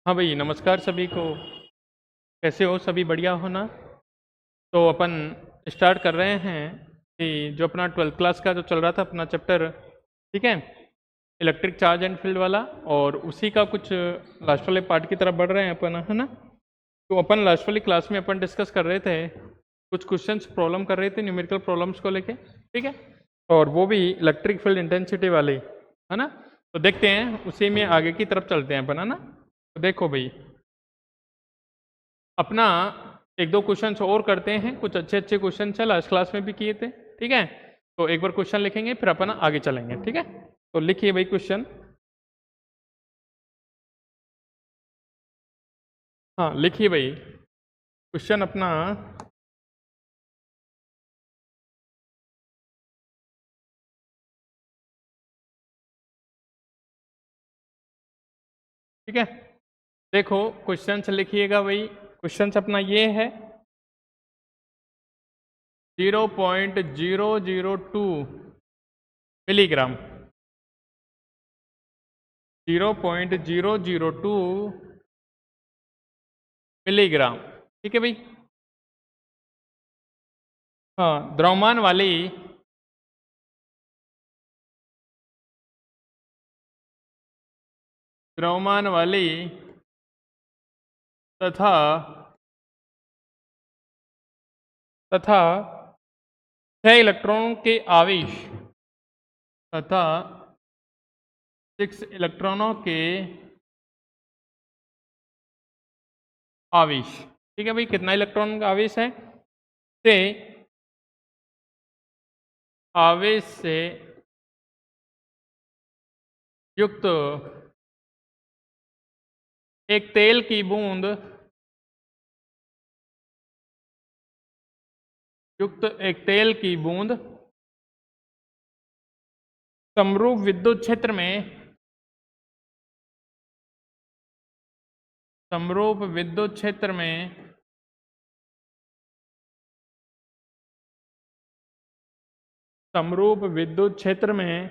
हाँ भाई, नमस्कार सभी को। कैसे हो? सभी बढ़िया हो ना? तो अपन स्टार्ट कर रहे हैं कि जो अपना 12th क्लास का जो चल रहा था अपना चैप्टर, ठीक है, इलेक्ट्रिक चार्ज एंड फील्ड वाला, और उसी का कुछ लास्ट वाले पार्ट की तरफ बढ़ रहे हैं अपन, है ना? तो अपन लास्ट वाली क्लास में अपन डिस्कस कर रहे थे, कुछ क्वेश्चंस प्रॉब्लम कर रहे थे न्यूमेरिकल प्रॉब्लम्स को लेके, ठीक है, और वो भी इलेक्ट्रिक फील्ड इंटेंसिटी वाली, है ना? तो देखते हैं, उसी में आगे की तरफ चलते हैं अपन, है ना? तो देखो भाई, अपना एक दो क्वेश्चन और करते हैं, कुछ अच्छे अच्छे क्वेश्चन है, लास्ट क्लास में भी किए थे, ठीक है। तो एक बार क्वेश्चन लिखेंगे फिर अपन आगे चलेंगे, ठीक है। तो लिखिए भाई क्वेश्चन। हाँ लिखिए भाई क्वेश्चन अपना। ठीक है, देखो क्वेश्चन लिखिएगा भाई। क्वेश्चन अपना ये है 0.002 मिलीग्राम, 0.002 मिलीग्राम, ठीक है भाई। हाँ, द्रव्यमान वाली द्रव्यमान वाली तथा तथा 6 इलेक्ट्रॉनों के आवेश तथा 6 इलेक्ट्रॉनों के आवेश, ठीक है भाई। कितना इलेक्ट्रॉन का आवेश है? से आवेश से युक्त एक तेल की बूंद समरूप विद्युत क्षेत्र में समरूप विद्युत क्षेत्र में समरूप विद्युत क्षेत्र में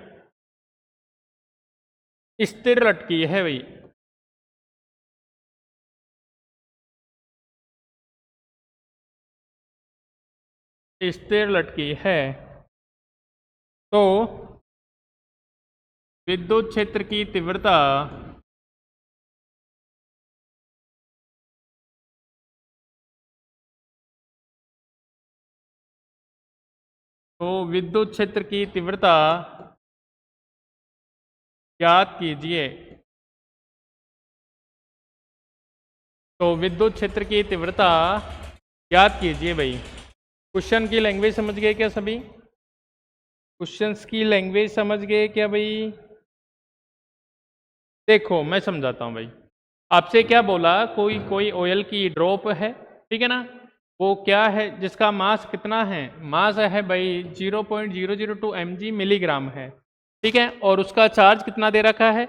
स्थिर लटकी है भाई। स्थिर लटकी है तो विद्युत क्षेत्र की तीव्रता विद्युत क्षेत्र की तीव्रता ज्ञात कीजिए। तो विद्युत क्षेत्र की तीव्रता ज्ञात कीजिए भाई। क्वेश्चन की लैंग्वेज समझ गए क्या सभी? क्वेश्चंस की लैंग्वेज समझ गए क्या भाई? देखो मैं समझाता हूँ भाई। आपसे क्या बोला, कोई कोई ऑयल की ड्रॉप है, ठीक है ना? वो क्या है, जिसका मास कितना है? मास है भाई 0.002 mg मिलीग्राम है, ठीक है। और उसका चार्ज कितना दे रखा है?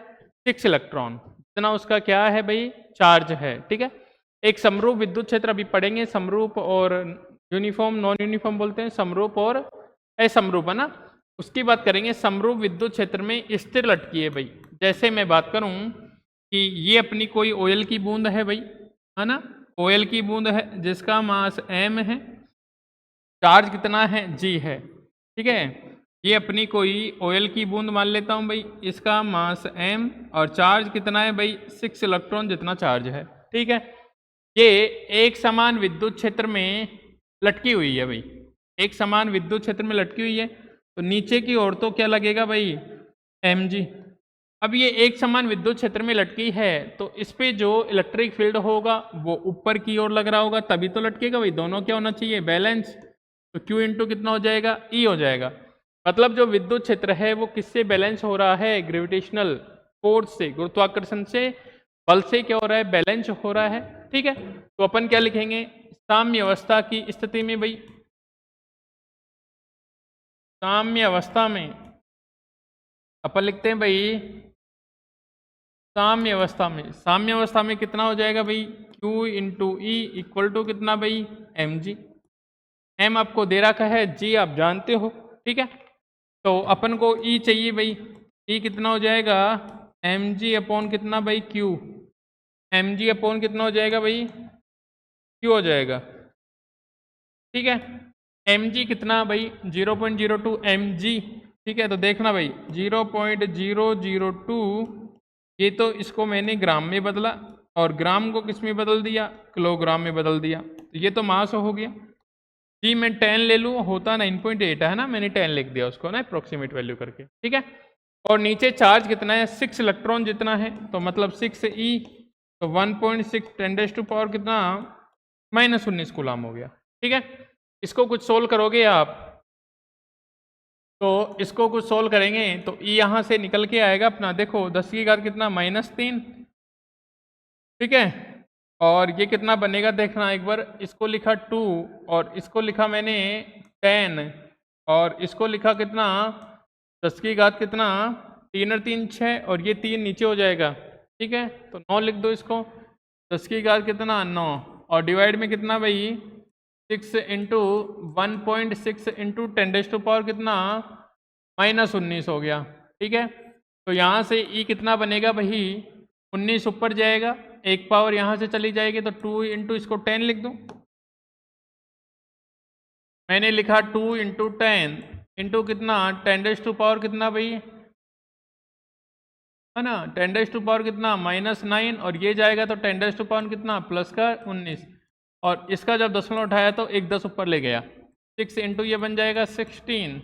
6 इलेक्ट्रॉन, इतना उसका क्या है भाई? चार्ज है, ठीक है। एक समरूप विद्युत क्षेत्र अभी पढ़ेंगे, समरूप और यूनिफॉर्म नॉन यूनिफॉर्म बोलते हैं, समरूप और असमरूप, है ना? उसकी बात करेंगे। समरूप विद्युत क्षेत्र में स्थिर लटकी है भाई। जैसे मैं बात करूं कि ये अपनी कोई ऑयल की बूंद है भाई, है ना? ऑयल की बूंद है जिसका मास m है, चार्ज कितना है? g है, ठीक है। ये अपनी कोई ऑयल की बूंद मान लेता हूं भाई, इसका मास m और चार्ज कितना है भाई? 6 इलेक्ट्रॉन जितना चार्ज है, ठीक है। ये एक समान विद्युत क्षेत्र में लटकी हुई है भाई, एक समान विद्युत क्षेत्र में लटकी हुई है। तो नीचे की ओर तो क्या लगेगा भाई? mg। अब ये एक समान विद्युत क्षेत्र में लटकी है तो इस पे जो इलेक्ट्रिक फील्ड होगा वो ऊपर की ओर लग रहा होगा, तभी तो लटकेगा भाई। दोनों क्या होना चाहिए? बैलेंस। तो Q इंटू कितना हो जाएगा? E हो जाएगा। मतलब जो विद्युत क्षेत्र है वो किससे बैलेंस हो रहा है? ग्रेविटेशनल फोर्स से, गुरुत्वाकर्षण से, बल से क्या हो रहा है? बैलेंस हो रहा है, ठीक है। तो अपन क्या लिखेंगे? साम्य अवस्था की स्थिति में भाई, साम्य अवस्था में अपन लिखते हैं भाई, साम्य अवस्था में कितना हो जाएगा भाई? Q into E equal to कितना भाई? mg। m आपको दे रखा है, g आप जानते हो, ठीक है। तो अपन को E चाहिए भाई। E कितना हो जाएगा? mg अपॉन कितना भाई? Q। mg अपॉन कितना हो जाएगा भाई, q हो जाएगा। ठीक है, mg कितना भाई 0.02 mg। ठीक है, तो देखना भाई 0.002, ये तो इसको मैंने ग्राम में बदला और ग्राम को किस में बदल दिया, किलोग्राम में बदल दिया, तो ये तो मास हो गया। जी मैं 10 ले लूँ, होता 9.8 है ना, मैंने 10 लिख दिया उसको ना अप्रोक्सीमेट वैल्यू करके। ठीक है, और नीचे चार्ज कितना है, 6 इलेक्ट्रॉन जितना है, तो मतलब 6e, तो 1.6 10⁻⁴ कितना -19 कूलाम हो गया। ठीक है, इसको कुछ सोल्व करोगे आप, तो इसको कुछ सोल्व करेंगे तो E यहाँ से निकल के आएगा अपना, देखो 10 की घात कितना -3। ठीक है, और ये कितना बनेगा देखना एक बार, इसको लिखा 2 और इसको लिखा मैंने 10 और इसको लिखा कितना 10 की घात कितना 3 और 3 6 और ये 3 नीचे हो जाएगा। ठीक है, तो 9 लिख दो इसको, 10 की घात कितना 9 और डिवाइड में कितना भाई 6 इंटू 1.6 इंटू 10⁻⁴ कितना -19 हो गया। ठीक है, तो यहाँ से E कितना बनेगा भाई 19 ऊपर जाएगा, एक पावर यहाँ से चली जाएगी, तो 2 इंटू इसको 10 लिख दूँ, मैंने लिखा 2 इंटू 10 इंटू कितना 10⁻⁴ कितना भाई है ना, 10⁻⁴ कितना -9 और ये जाएगा तो 10⁻⁴ कितना प्लस का 19 और इसका जब दशमलव उठाया तो एक 10 ऊपर ले गया, 6 इंटू ये बन जाएगा 16।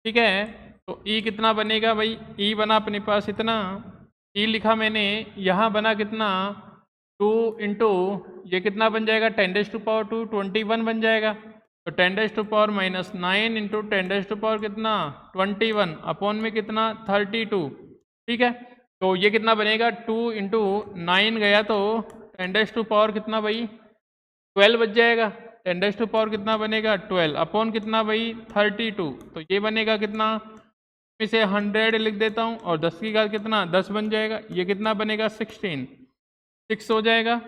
ठीक है, तो E कितना बनेगा भाई, E बना अपने पास इतना, E लिखा मैंने, यहाँ बना कितना 2 इंटू ये कितना बन जाएगा 10⁻⁴ 21 बन जाएगा, तो 10⁻⁻ -9 इंटू 10⁻⁴ कितना 21 अपॉन में कितना 32। ठीक है, तो ये कितना बनेगा 2 इंटू 9 गया तो 10⁻⁴ कितना भाई 12 बच जाएगा, 10⁻⁴ कितना बनेगा 12 अपॉन कितना भाई 32, तो ये बनेगा कितना, इसे 100 लिख देता हूँ और 10 की घात कितना 10 बन जाएगा, ये कितना बनेगा 16 6 हो जाएगा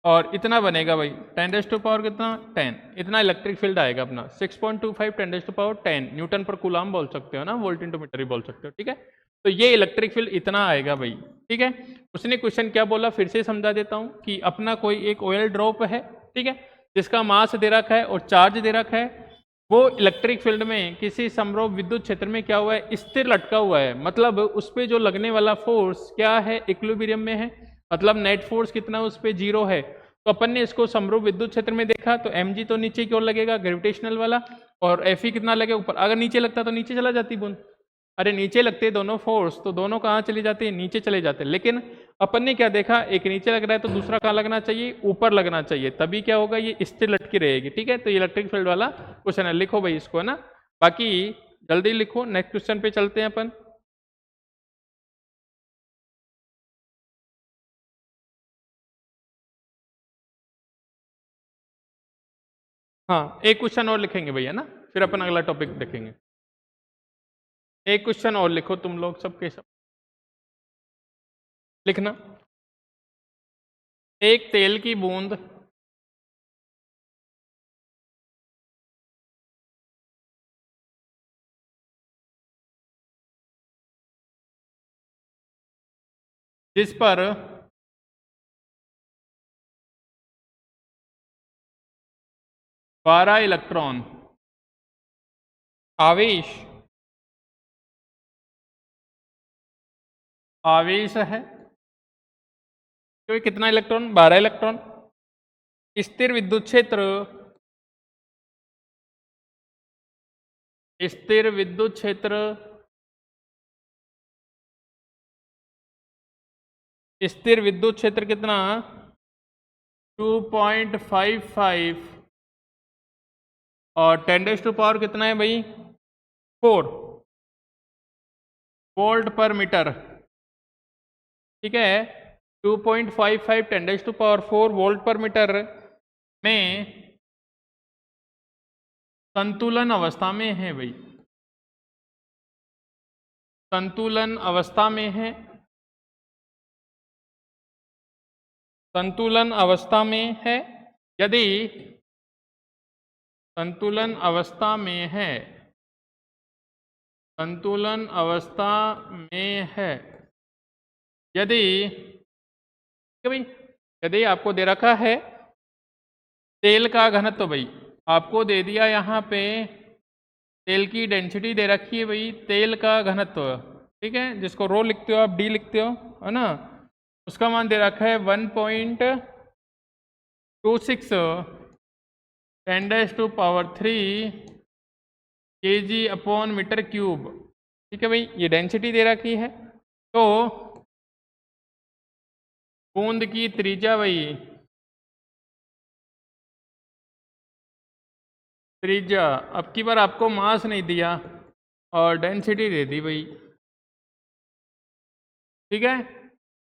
और इतना बनेगा भाई 10⁻⁴ कितना 10, इतना इलेक्ट्रिक फील्ड आएगा अपना 6.25 10⁻⁻10 न्यूटन पर कूलाम बोल सकते हो ना, वोल्ट इंटू मीटर ही बोल सकते हो। ठीक है, तो ये इलेक्ट्रिक फील्ड इतना आएगा भाई। ठीक है, उसने क्वेश्चन क्या बोला फिर से समझा देता हूँ कि अपना कोई एक ऑयल ड्रॉप है, ठीक है, जिसका मास दे रखा है और चार्ज दे रखा है, वो इलेक्ट्रिक फील्ड में किसी समरूप विद्युत क्षेत्र में क्या हुआ है, स्थिर लटका हुआ है, मतलब उस पर जो लगने वाला फोर्स क्या है इक्विलिब्रियम में है, मतलब नेट फोर्स कितना उस पर 0 है। तो अपन ने इसको समरूप विद्युत क्षेत्र में देखा तो mg तो नीचे की ओर लगेगा ग्रेविटेशनल वाला और fe कितना लगेगा ऊपर, अगर नीचे लगता तो नीचे चला जाती बूंद, अरे नीचे लगते दोनों फोर्स तो दोनों कहाँ चली जाती है, नीचे चले जाते, लेकिन अपन ने क्या देखा एक नीचे लग रहा है तो दूसरा कहाँ लगना चाहिए, ऊपर लगना चाहिए, तभी क्या होगा ये स्थिर लटकी रहेगी। ठीक है, तो ये इलेक्ट्रिक फील्ड वाला क्वेश्चन है, लिखो भाई इसको है ना, बाकी जल्दी लिखो, नेक्स्ट क्वेश्चन पे चलते हैं अपन। हाँ एक क्वेश्चन और लिखेंगे भैया ना, फिर अपन अगला टॉपिक देखेंगे। एक क्वेश्चन और लिखो तुम लोग सबके सब लिखना, एक तेल की बूंद जिस पर बारह इलेक्ट्रॉन आवेश आवेश है, तो कितना इलेक्ट्रॉन 12 इलेक्ट्रॉन, स्थिर विद्युत क्षेत्र स्थिर विद्युत क्षेत्र स्थिर विद्युत क्षेत्र कितना 2.55 और 10⁻⁴ कितना है भाई 4 वोल्ट पर मीटर। ठीक है, 2.55 10⁻⁴ वोल्ट पर मीटर में संतुलन अवस्था में है भाई, संतुलन अवस्था में है, संतुलन अवस्था में है, यदि संतुलन अवस्था में है, संतुलन अवस्था में है यदि भाई यदि आपको दे रखा है तेल का घनत्व, भाई आपको दे दिया यहाँ पे तेल की डेंसिटी दे रखी है भाई, तेल का घनत्व, ठीक है, जिसको रो लिखते हो आप, डी लिखते हो, है ना, उसका मान दे रखा है 1.26 10⁻³ kg/m³। ठीक है भाई, ये डेंसिटी दे रखी है। तो बूंद की त्रिज्या, भाई त्रिज्या, अब की बार आपको मास नहीं दिया और डेंसिटी दे दी भाई, ठीक है।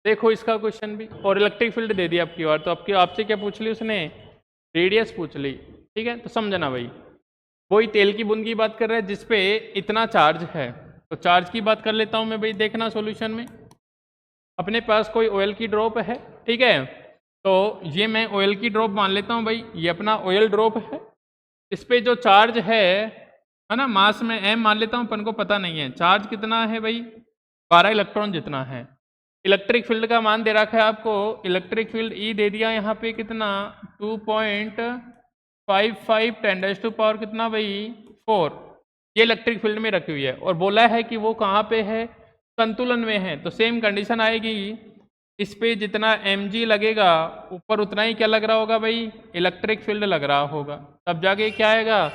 देखो इसका क्वेश्चन भी, और इलेक्ट्रिक फील्ड दे दिया आपकी बार, तो आपसे क्या पूछ ली उसने, रेडियस पूछ ली, ठीक है। तो समझना भाई, वही तेल की बूंद की बात कर रहा है जिसपे इतना चार्ज है, तो चार्ज की बात कर लेता हूं मैं भाई। देखना सॉल्यूशन में, अपने पास कोई ऑयल की ड्रॉप है, ठीक है, तो ये मैं ऑयल की ड्रॉप मान लेता हूं भाई, ये अपना ऑयल ड्रॉप है, इस पे जो चार्ज है ना, मास में m मान लेता हूं, अपन को पता नहीं है चार्ज कितना है भाई, 12 इलेक्ट्रॉन जितना है। इलेक्ट्रिक फील्ड का मान दे रखा है आपको, इलेक्ट्रिक फील्ड E दे दिया यहाँ पे कितना 2.55 10⁻⁴ कितना भाई 4, ये इलेक्ट्रिक फील्ड में रखी हुई है, और बोला है कि वो कहाँ पे है, संतुलन में है। तो सेम कंडीशन आएगी, इस पे जितना mg लगेगा ऊपर उतना ही क्या लग रहा होगा भाई, इलेक्ट्रिक फील्ड लग रहा होगा, तब जाके क्या आएगा,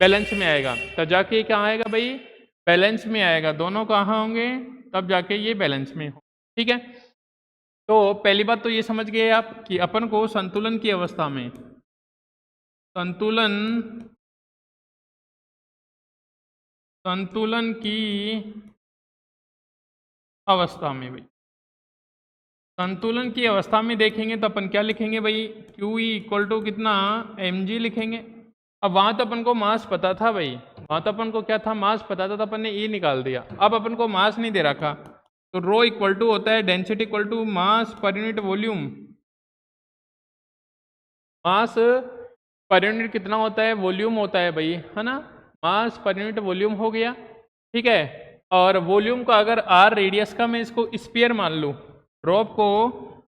बैलेंस में आएगा, तब जाके क्या आएगा भाई, बैलेंस में आएगा। दोनों कहाँ होंगे, तब जाके ये बैलेंस में हो, ठीक है। तो पहली बात तो ये समझ गए आप कि अपन को संतुलन की अवस्था में, संतुलन की अवस्था में भाई, संतुलन की अवस्था में देखेंगे तो अपन क्या लिखेंगे भाई, QE = कितना mg लिखेंगे। अब वहां तो अपन को मास पता था भाई, वहां तो अपन को क्या था, मास पता था, तो अपन ने E निकाल दिया। अब अपन को मास नहीं दे रखा, तो रो = होता है डेंसिटी = मास पर यूनिट वॉल्यूम। मास पर यूनिट कितना होता है, वॉल्यूम होता है भाई, है ना, मास पर यूनिट वॉल्यूम हो गया, ठीक है। और वॉल्यूम का अगर r रेडियस का मैं इसको स्फीयर मान लूँ, ड्रॉप को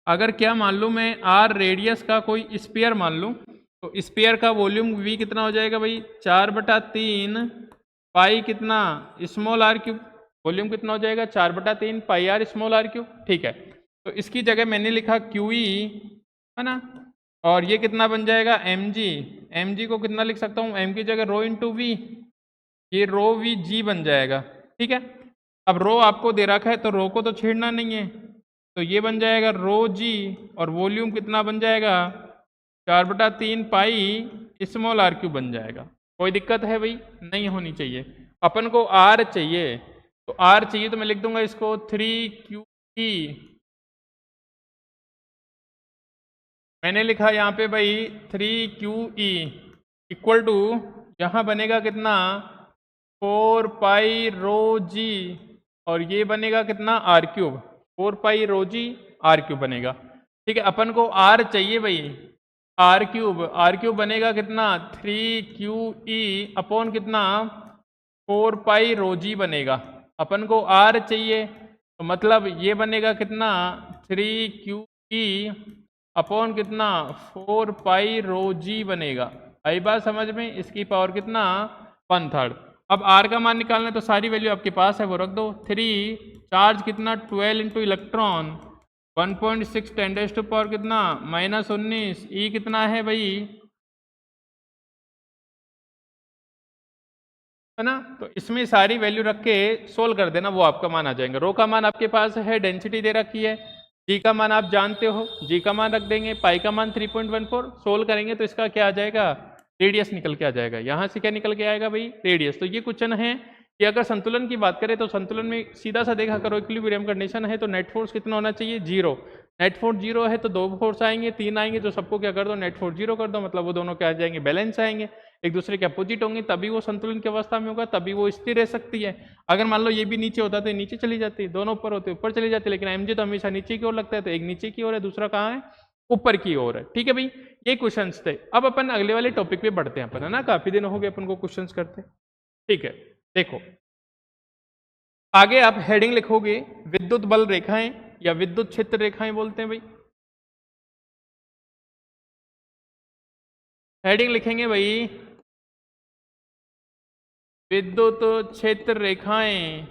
अगर क्या मान लूँ मैं, r रेडियस का कोई स्फीयर मान लूँ, तो स्फीयर का वॉल्यूम v कितना हो जाएगा भाई, 4/3 पाई कितना r³, वॉल्यूम कितना हो जाएगा 4/3 पाई r³, ठीक है। तो इसकी जगह मैंने लिखा QE, है ना, और ये कितना बन जाएगा mg को कितना लिख सकता हूँ, m की जगह ρ×v, ये ρVg बन जाएगा, ठीक है। अब रो आपको दे रखा है तो रो को तो छेड़ना नहीं है, तो ये बन जाएगा ρg, और वॉल्यूम कितना बन जाएगा 4/3 पाई r³ बन जाएगा। कोई दिक्कत है भाई, नहीं होनी चाहिए। अपन को r चाहिए, तो r चाहिए तो मैं लिख दूंगा इसको 3QE, मैंने लिखा यहाँ पे भाई 3QE = यहाँ बनेगा कितना 4 पाई ρg, और ये बनेगा कितना r³, 4 पाई ρg r³ बनेगा, ठीक है। अपन को r चाहिए भाई, r³ बनेगा कितना 3QE कितना 4 पाई ρg बनेगा। अपन को r चाहिए, तो मतलब ये बनेगा कितना 3QE कितना 4 पाई ρg बनेगा। आई बात समझ में, इसकी पावर कितना 1/3। अब r का मान निकालना है, तो सारी वैल्यू आपके पास है वो रख दो। 3 चार्ज कितना 12 × इलेक्ट्रॉन 1.6 10⁻⁴ कितना -19, E कितना है भाई, है ना। तो इसमें सारी वैल्यू रख के सोल्व कर देना, वो आपका मान आ जाएंगे। रो का मान आपके पास है, डेंसिटी दे रखी है, जी का मान आप जानते हो, जी का मान रख देंगे, पाई का मान 3.14, सोल्व करेंगे तो इसका क्या आ जाएगा, रेडियस निकल के आ जाएगा। यहाँ से क्या निकल के आएगा भाई, रेडियस। तो ये क्वेश्चन है कि अगर संतुलन की बात करें तो संतुलन में सीधा सा देखा करो, इक्विलिब्रियम कंडीशन है तो नेट फोर्स कितना होना चाहिए, 0। नेट फोर्स 0 है तो 2 फोर्स आएंगे, 3 आएंगे, तो सबको क्या कर दो, नेट फोर्स 0 कर दो, मतलब वो दोनों क्या आ जाएंगे, बैलेंस आएंगे, एक दूसरे के अपोजिट होंगे, तभी वो संतुलन की अवस्था में होगा, तभी वो स्थिर रह सकती है। अगर मान लो ये भी नीचे होता तो ये नीचे चली जाती, दोनों ऊपर होते ऊपर चली जाती, लेकिन mg तो हमेशा नीचे की ओर लगता है, तो एक नीचे की ओर है, दूसरा कहाँ है, ऊपर की ओर है, ठीक है भाई। ये क्वेश्चंस थे। अब अपन अगले वाले टॉपिक पे बढ़ते हैं अपन, है ना, काफी दिन हो गए अपन को क्वेश्चंस करते, ठीक है। देखो आगे आप हेडिंग लिखोगे विद्युत बल रेखाएं, या विद्युत क्षेत्र रेखाएं बोलते हैं भाई। हेडिंग लिखेंगे भाई विद्युत क्षेत्र रेखाएं,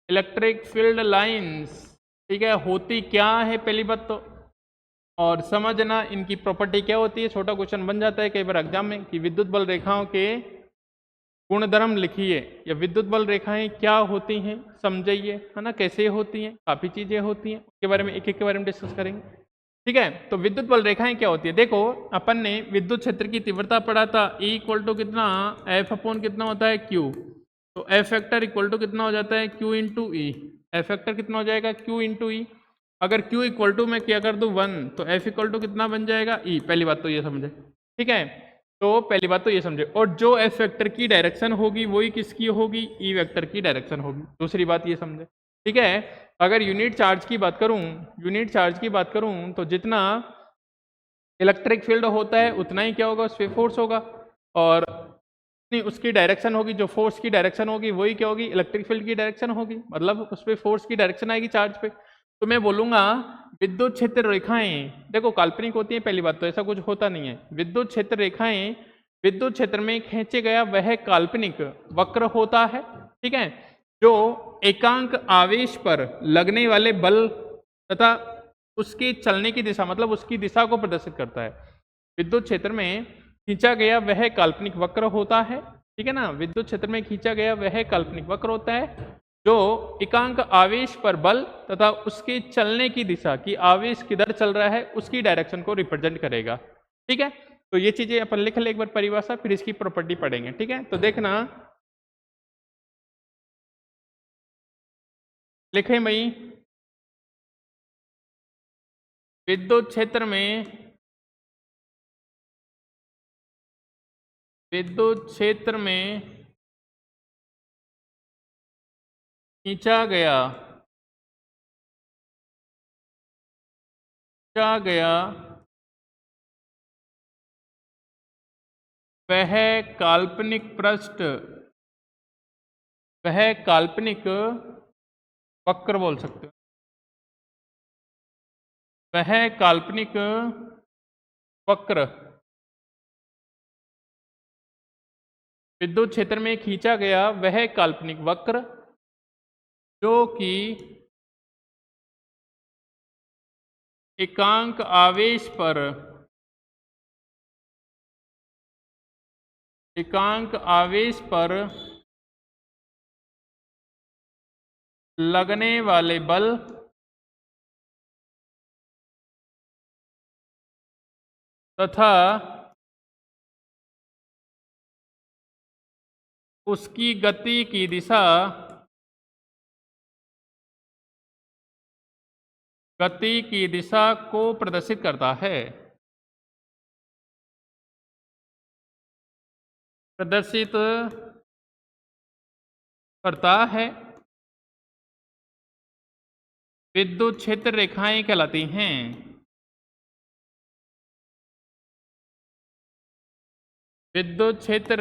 इलेक्ट्रिक फील्ड लाइंस, ठीक है, होती क्या है पहली बात तो, और समझना इनकी प्रॉपर्टी क्या होती है। छोटा क्वेश्चन बन जाता है कई बार एग्जाम में कि विद्युत बल रेखाओं के गुणधर्म लिखिए, या विद्युत बल रेखाएं क्या होती हैं समझिए, है ना, कैसे होती हैं, काफ़ी चीज़ें होती हैं, उसके बारे में एक एक के बारे में डिस्कस करेंगे। ठीक है, तो विद्युत बल रेखाएं क्या होती है। देखो अपन ने विद्युत क्षेत्र की तीव्रता पढ़ा था, E इक्वल टू कितना, F अपॉन कितना होता है Q, तो F फैक्टर इक्वल टू कितना हो जाता है Q इंटू ई। एफ फैक्टर कितना हो जाएगा Q इंटू ई। अगर Q इक्वल टू मैं क्या कर दूँ 1, तो F इक्वल टू कितना बन जाएगा E। पहली बात तो ये समझे, ठीक है, तो पहली बात तो ये समझे, और जो F वेक्टर की डायरेक्शन होगी वही किसकी होगी, E वेक्टर की डायरेक्शन होगी। दूसरी बात ये समझे, ठीक है। अगर यूनिट चार्ज की बात करूं तो जितना इलेक्ट्रिक फील्ड होता है उतना ही क्या होगा, उस पर फोर्स होगा, और उसकी डायरेक्शन होगी, जो फोर्स की डायरेक्शन होगी वही क्या होगी, इलेक्ट्रिक फील्ड की डायरेक्शन होगी, मतलब उस पर फोर्स की डायरेक्शन आएगी चार्ज पे। तो मैं बोलूंगा विद्युत क्षेत्र रेखाएं, देखो काल्पनिक होती है पहली बात तो, ऐसा कुछ होता नहीं है। विद्युत क्षेत्र रेखाएं विद्युत क्षेत्र में खींचे गया वह काल्पनिक वक्र होता है, ठीक है, जो एकांक आवेश पर लगने वाले बल तथा उसके चलने की दिशा, मतलब उसकी दिशा को प्रदर्शित करता है। विद्युत क्षेत्र में खींचा गया वह काल्पनिक वक्र होता है, ठीक है ना, विद्युत क्षेत्र में खींचा गया वह काल्पनिक वक्र होता है जो एकांक आवेश पर बल तथा उसके चलने की दिशा की, आवेश किधर चल रहा है उसकी डायरेक्शन को रिप्रेजेंट करेगा। ठीक है, तो ये चीजें अपन लिख ले एक बार परिभाषा, फिर इसकी प्रॉपर्टी पढ़ेंगे। ठीक है, तो देखना लिखें भाई, विद्युत क्षेत्र में खींचा गया वह काल्पनिक पृष्ठ, वह काल्पनिक वक्र बोल सकते हो, वह काल्पनिक वक्र विद्युत क्षेत्र में खींचा गया वह काल्पनिक वक्र जो कि एकांक आवेश पर लगने वाले बल तथा उसकी गति की दिशा को प्रदर्शित करता है, विद्युत क्षेत्र रेखाएं कहलाती हैं। विद्युत क्षेत्र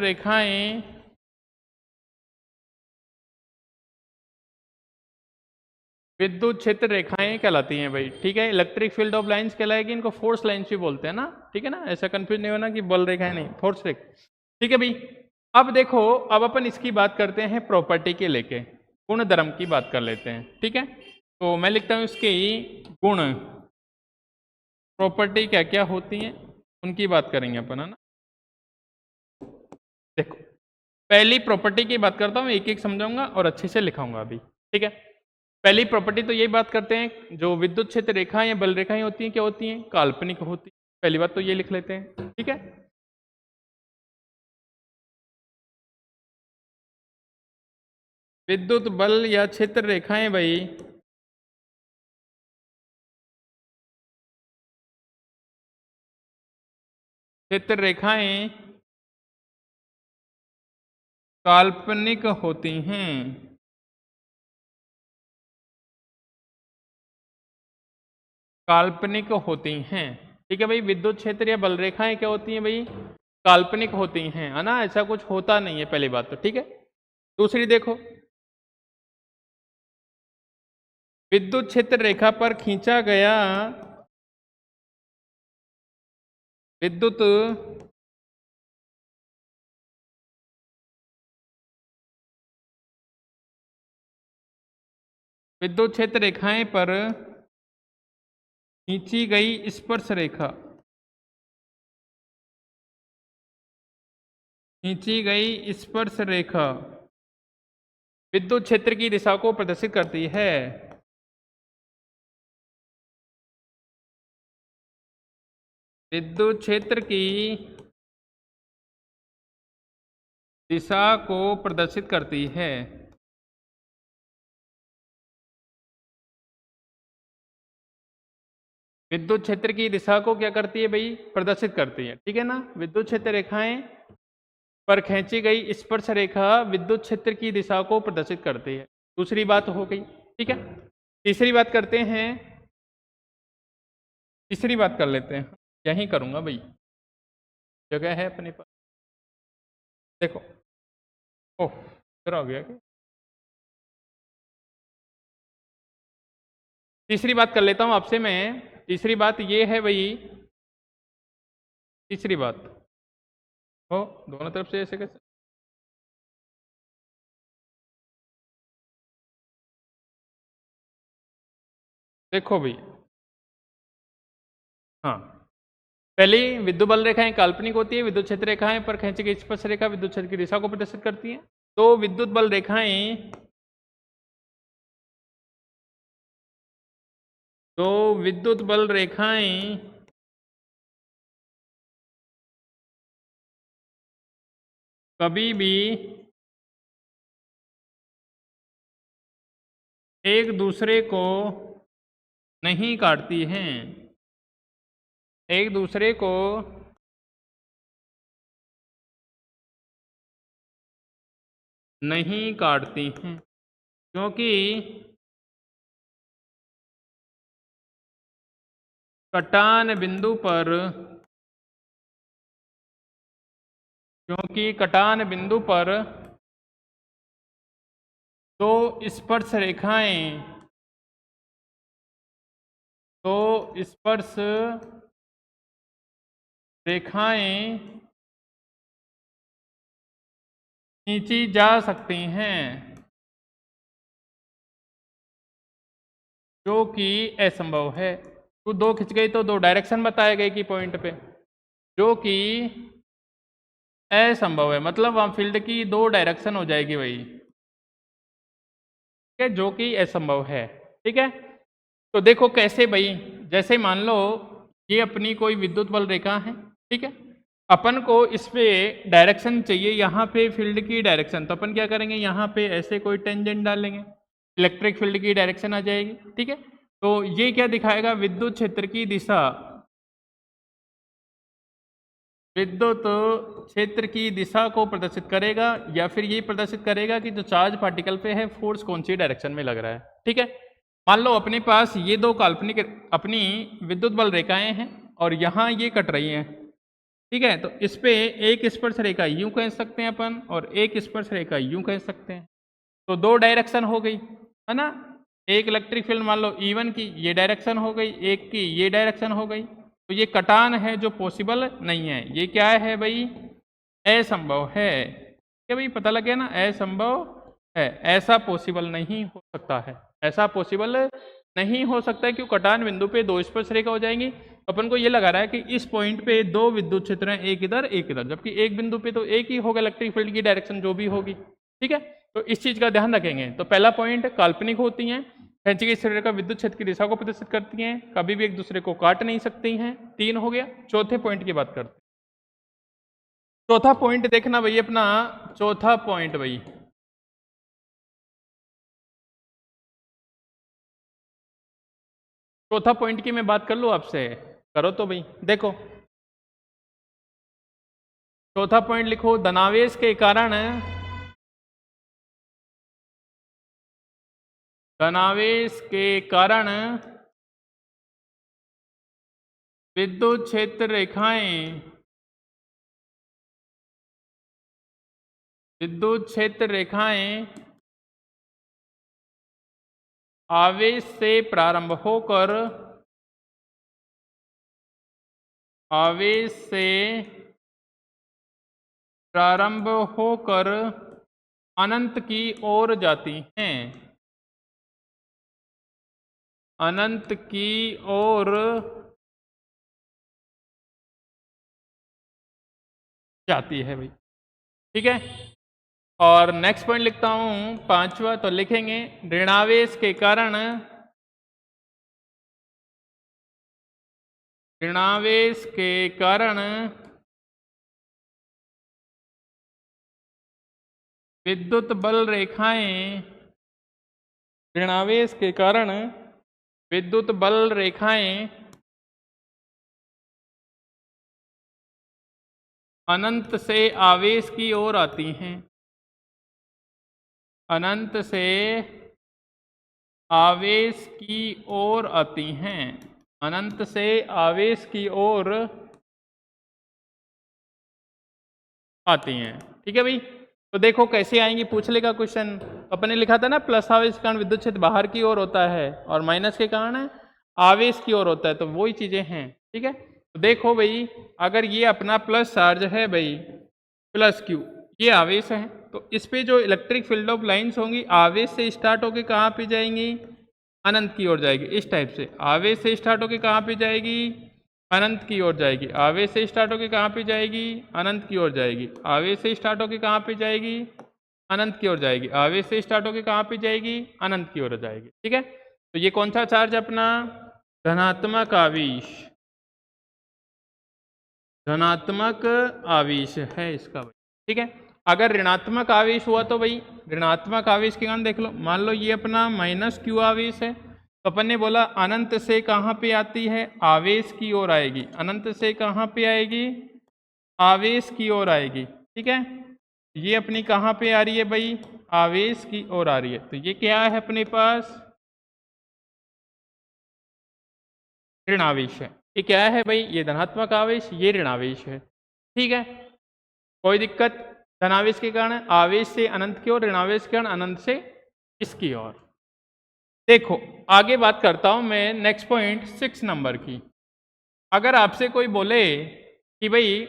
रेखाएं कहलाती हैं भाई। ठीक है, इलेक्ट्रिक फील्ड ऑफ लाइंस कहलाएगी, इनको फोर्स लाइंस भी बोलते हैं ना, ठीक है ना, ऐसा कंफ्यूज नहीं होना कि बल रेखाएं नहीं, फोर्स रेखा। ठीक है भाई, अब देखो, अब अपन इसकी बात करते हैं प्रॉपर्टी के लेके, गुणधर्म की बात कर लेते हैं। ठीक है, तो मैं लिखता हूं इसके गुण, प्रॉपर्टी क्या क्या होती हैं उनकी बात करेंगे अपन, है ना। देखो पहली प्रॉपर्टी की बात करता हूँ, एक एक समझाऊंगा और अच्छे से लिखाऊंगा अभी। ठीक है, पहली प्रॉपर्टी तो यही बात करते हैं, जो विद्युत क्षेत्र रेखाएं या बल रेखाएं होती हैं क्या होती हैं, काल्पनिक होती है। पहली बात तो ये लिख लेते हैं। ठीक है, विद्युत बल या क्षेत्र रेखाएं भाई क्षेत्र रेखाएं काल्पनिक होती हैं, ठीक है भाई। विद्युत क्षेत्र या बल रेखाएं क्या होती हैं भाई, काल्पनिक होती हैं, है ना, ऐसा कुछ होता नहीं है, पहली बात तो। ठीक है, दूसरी देखो, विद्युत क्षेत्र रेखा पर खींचा गया विद्युत क्षेत्र रेखाएं पर खींची गई स्पर्श रेखा, खींची गई स्पर्श रेखा विद्युत क्षेत्र की दिशा को प्रदर्शित करती है। विद्युत क्षेत्र की दिशा को प्रदर्शित करती है। विद्युत क्षेत्र की दिशा को क्या करती है भाई? प्रदर्शित करती है, ठीक है ना। विद्युत क्षेत्र रेखाएं पर खींची गई स्पर्श रेखा विद्युत क्षेत्र की दिशा को प्रदर्शित करती है। दूसरी बात हो गई, ठीक है। तीसरी बात करते हैं, तीसरी बात कर लेते हैं। यही करूंगा भाई, जगह है अपने पास। देखो, ओह इधर आ गया क्या? तीसरी बात कर लेता हूं आपसे मैं। तीसरी बात ये है भाई, तीसरी बात हो दोनों तरफ से ऐसे कैसे? देखो भाई, हाँ, पहली विद्युत बल रेखाएं काल्पनिक होती है। विद्युत क्षेत्र रेखाएं पर खींची गई स्पर्श रेखा विद्युत क्षेत्र की दिशा को प्रदर्शित करती है। तो विद्युत बल रेखाएं, तो विद्युत बल रेखाएं कभी भी एक दूसरे को नहीं काटती हैं, एक दूसरे को नहीं काटती हैं, क्योंकि कटान बिंदु पर, क्योंकि कटान बिंदु पर तो स्पर्श रेखाएं, तो स्पर्श रेखाएं खींची जा सकती हैं, जो कि असंभव है। तो दो खिंच गई तो दो डायरेक्शन बताए गए कि पॉइंट पे, जो कि असंभव है, मतलब वहां फील्ड की दो डायरेक्शन हो जाएगी भाई, ठीक है, जो कि असंभव है, ठीक है। तो देखो कैसे भाई, जैसे मान लो ये अपनी कोई विद्युत बल रेखा है, ठीक है। अपन को इस पे डायरेक्शन चाहिए, यहाँ पे फील्ड की डायरेक्शन, तो अपन क्या करेंगे, यहाँ पे ऐसे कोई टेंजेंट डालेंगे, इलेक्ट्रिक फील्ड की डायरेक्शन आ जाएगी, ठीक है। तो ये क्या दिखाएगा, विद्युत क्षेत्र की दिशा, विद्युत क्षेत्र की दिशा को प्रदर्शित करेगा, या फिर ये प्रदर्शित करेगा कि जो चार्ज पार्टिकल पे है फोर्स कौन सी डायरेक्शन में लग रहा है, ठीक है। मान लो अपने पास ये दो काल्पनिक अपनी विद्युत बल रेखाएं हैं और यहाँ ये कट रही हैं, ठीक है। तो इस पे एक स्पर्श रेखा यूं कह सकते हैं अपन और एक स्पर्श रेखा यूं कह सकते हैं, तो दो डायरेक्शन हो गई, है ना। एक इलेक्ट्रिक फील्ड मान लो E1 की ये डायरेक्शन हो गई, एक की ये डायरेक्शन हो गई, तो ये कटान है जो पॉसिबल नहीं है, ये क्या है भाई, असंभव है। क्या भाई पता लग गया ना, असंभव है, ऐसा पॉसिबल नहीं हो सकता है, ऐसा पॉसिबल नहीं हो सकता है, क्यों, कटान बिंदु पे दो स्पर्श रेखा हो जाएंगी। अपन को ये लगा रहा है कि इस पॉइंट पे दो विद्युत क्षेत्र हैं, एक इधर एक इधर, जबकि एक बिंदु पे तो एक ही होगा इलेक्ट्रिक फील्ड की डायरेक्शन जो भी होगी, ठीक है। तो इस चीज का ध्यान रखेंगे। तो पहला पॉइंट, काल्पनिक होती हैं, खींची गई रेखा विद्युत क्षेत्र की दिशा को प्रदर्शित करती हैं, कभी भी एक दूसरे को काट नहीं सकती हैं, 3 हो गया। चौथे पॉइंट की बात करते हैं। चौथा पॉइंट देखना भाई अपना, चौथा पॉइंट भाई, चौथा पॉइंट की मैं बात कर लूं आपसे, करो तो भाई। देखो चौथा पॉइंट लिखो, धनावेश के कारण, धनावेश के कारण विद्युत क्षेत्र रेखाएं, विद्युत क्षेत्र रेखाएं आवेश से प्रारंभ होकर आवेश से प्रारंभ होकर अनंत की ओर जाती हैं, अनंत की ओर जाती है भाई। ठीक है, और नेक्स्ट पॉइंट लिखता हूं पांचवा, तो लिखेंगे ऋणावेश के कारण ऋणावेश के कारण विद्युत बल रेखाएं ऋणावेश के कारण विद्युत बल रेखाएं अनंत से आवेश की ओर आती हैं, अनंत से आवेश की ओर आती हैं, अनंत से आवेश की ओर आती हैं। ठीक है भाई, तो देखो कैसे आएंगी, पूछ लेगा क्वेश्चन। अपने लिखा था ना प्लस आवेश के कारण विद्युत क्षेत्र बाहर की ओर होता है और माइनस के कारण आवेश की ओर होता है, तो वही चीजें हैं। ठीक है, तो देखो भाई, अगर ये अपना प्लस चार्ज है भाई, प्लस क्यू, ये आवेश है, तो इस पे जो इलेक्ट्रिक फील्ड ऑफ लाइंस होंगी आवेश से स्टार्ट होके कहाँ पे जाएंगी, अनंत की ओर जाएगी। इस टाइप से आवेश से स्टार्ट होके कहाँ पे जाएगी, अनंत की ओर जाएगी। आवेश से स्टार्ट होके कहाँ पे जाएगी, अनंत की ओर जाएगी। आवेश से स्टार्ट होके कहाँ पे जाएगी, अनंत की ओर जाएगी। आवेश से स्टार्ट होके कहाँ पे जाएगी, अनंत की ओर जाएगी। ठीक है, तो ये कौन सा चार्ज अपना, धनात्मक आवेश, धनात्मक आवेश है इसका भाई। ठीक है, अगर ऋणात्मक आवेश हुआ तो भाई ऋणात्मक आवेश के कारण देख लो, मान लो ये अपना माइनस क्यू आवेश है, तो अपन ने बोला अनंत से कहाँ पे आती है, आवेश की ओर आएगी। अनंत से कहाँ पे आएगी, आवेश की ओर आएगी। ठीक है, ये अपनी कहाँ पे आ रही है भाई, आवेश की ओर आ रही है, तो ये क्या है अपने पास, ऋण आवेश है। ये क्या है भाई, ये धनात्मक आवेश, ये ऋण आवेश है। ठीक है, कोई दिक्कत, धनावेश के कारण आवेश से अनंत की ओर, ऋणावेश के कारण अनंत से इसकी ओर। देखो आगे बात करता हूं मैं नेक्स्ट पॉइंट 6 नंबर की। अगर आपसे कोई बोले कि भाई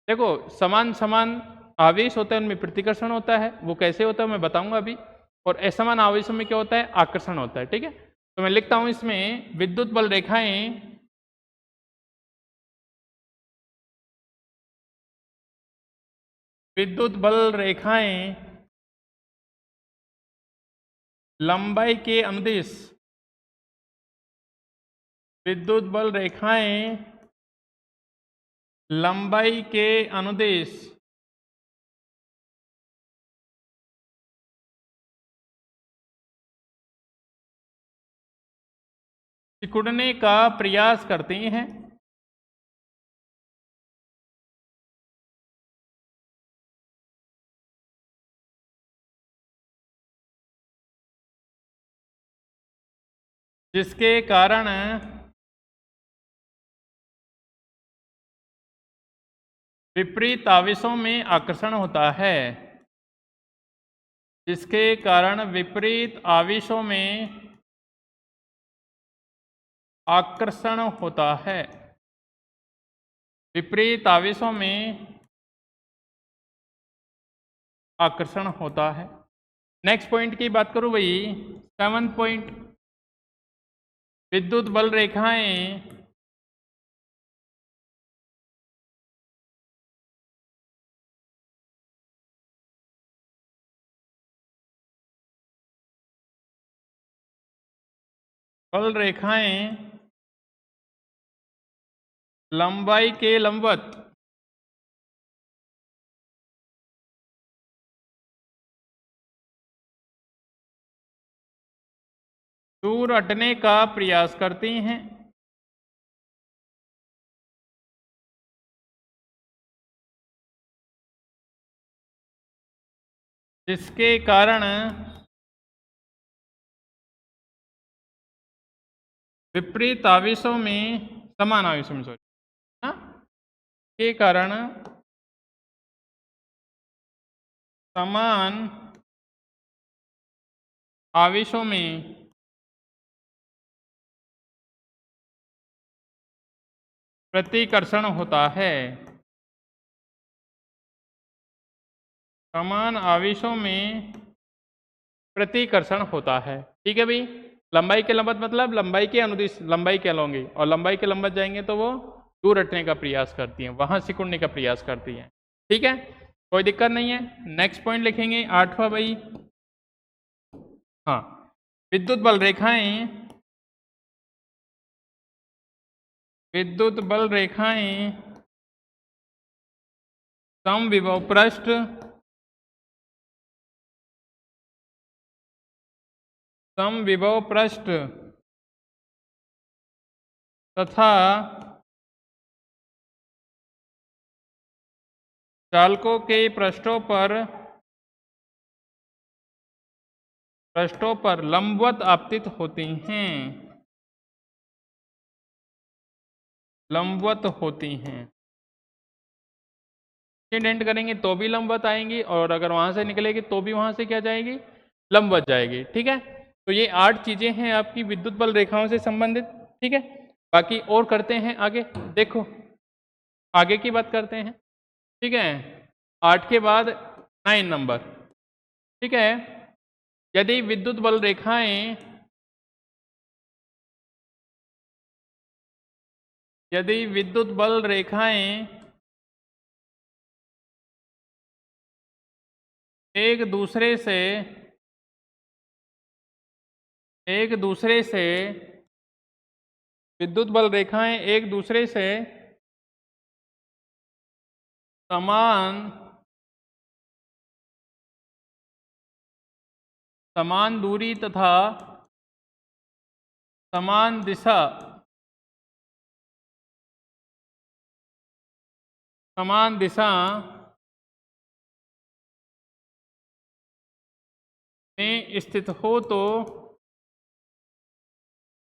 देखो समान समान आवेश होता है, उनमें प्रतिकर्षण होता है, वो कैसे होता है मैं बताऊंगा अभी, और असमान आवेशों में क्या होता है, आकर्षण होता है। ठीक है, तो मैं लिखता हूं इसमें विद्युत बल रेखाएं विद्युत बल रेखाएं लंबाई के अनुदिश, विद्युत बल रेखाएं लंबाई के अनुदिश सिकुड़ने का प्रयास करती हैं, जिसके कारण विपरीत आवेशों में आकर्षण होता है, जिसके कारण विपरीत आवेशों में आकर्षण होता है, विपरीत आवेशों में आकर्षण होता है। नेक्स्ट पॉइंट की बात करूं भाई, 7 पॉइंट, विद्युत बल रेखाएं बल रेखाएं लंबाई के लंबवत दूर हटने का प्रयास करती हैं, जिसके कारण विपरीत आवेशों में समान आवेशों में सॉरी के कारण समान आवेशों में प्रतिकर्षण होता है। समान आवेशों में प्रतिकर्षण होता है। ठीक है भाई, लंबाई के लंबवत मतलब लंबाई के अनुदिश लंबाई के अलोंगे, और लंबाई के लंबवत जाएंगे तो वो दूर हटने का प्रयास करती हैं, वहां सिकुड़ने का प्रयास करती हैं। ठीक है, कोई दिक्कत नहीं है। नेक्स्ट पॉइंट लिखेंगे 8वां भाई। हाँ, विद्युत बल रेखाएं, विद्युत बल रेखाएं समविभव पृष्ठ, समविभव पृष्ठ तथा चालकों के पृष्ठों पर लंबवत आपतित होती हैं, लंबवत होती हैं। इंडेंट करेंगे तो भी लंबवत आएंगी, और अगर वहां से निकलेगी तो भी वहां से क्या जाएगी, लंबवत जाएगी। ठीक है, तो ये 8 चीजें हैं आपकी विद्युत बल रेखाओं से संबंधित। ठीक है, बाकी और करते हैं आगे, देखो आगे की बात करते हैं। ठीक है, 8 के बाद 9 नंबर। ठीक है, यदि विद्युत बल रेखाएं, यदि विद्युत बल रेखाएं एक दूसरे से विद्युत बल रेखाएं एक दूसरे से समान दूरी तथा समान दिशा, समान दिशा में स्थित हो तो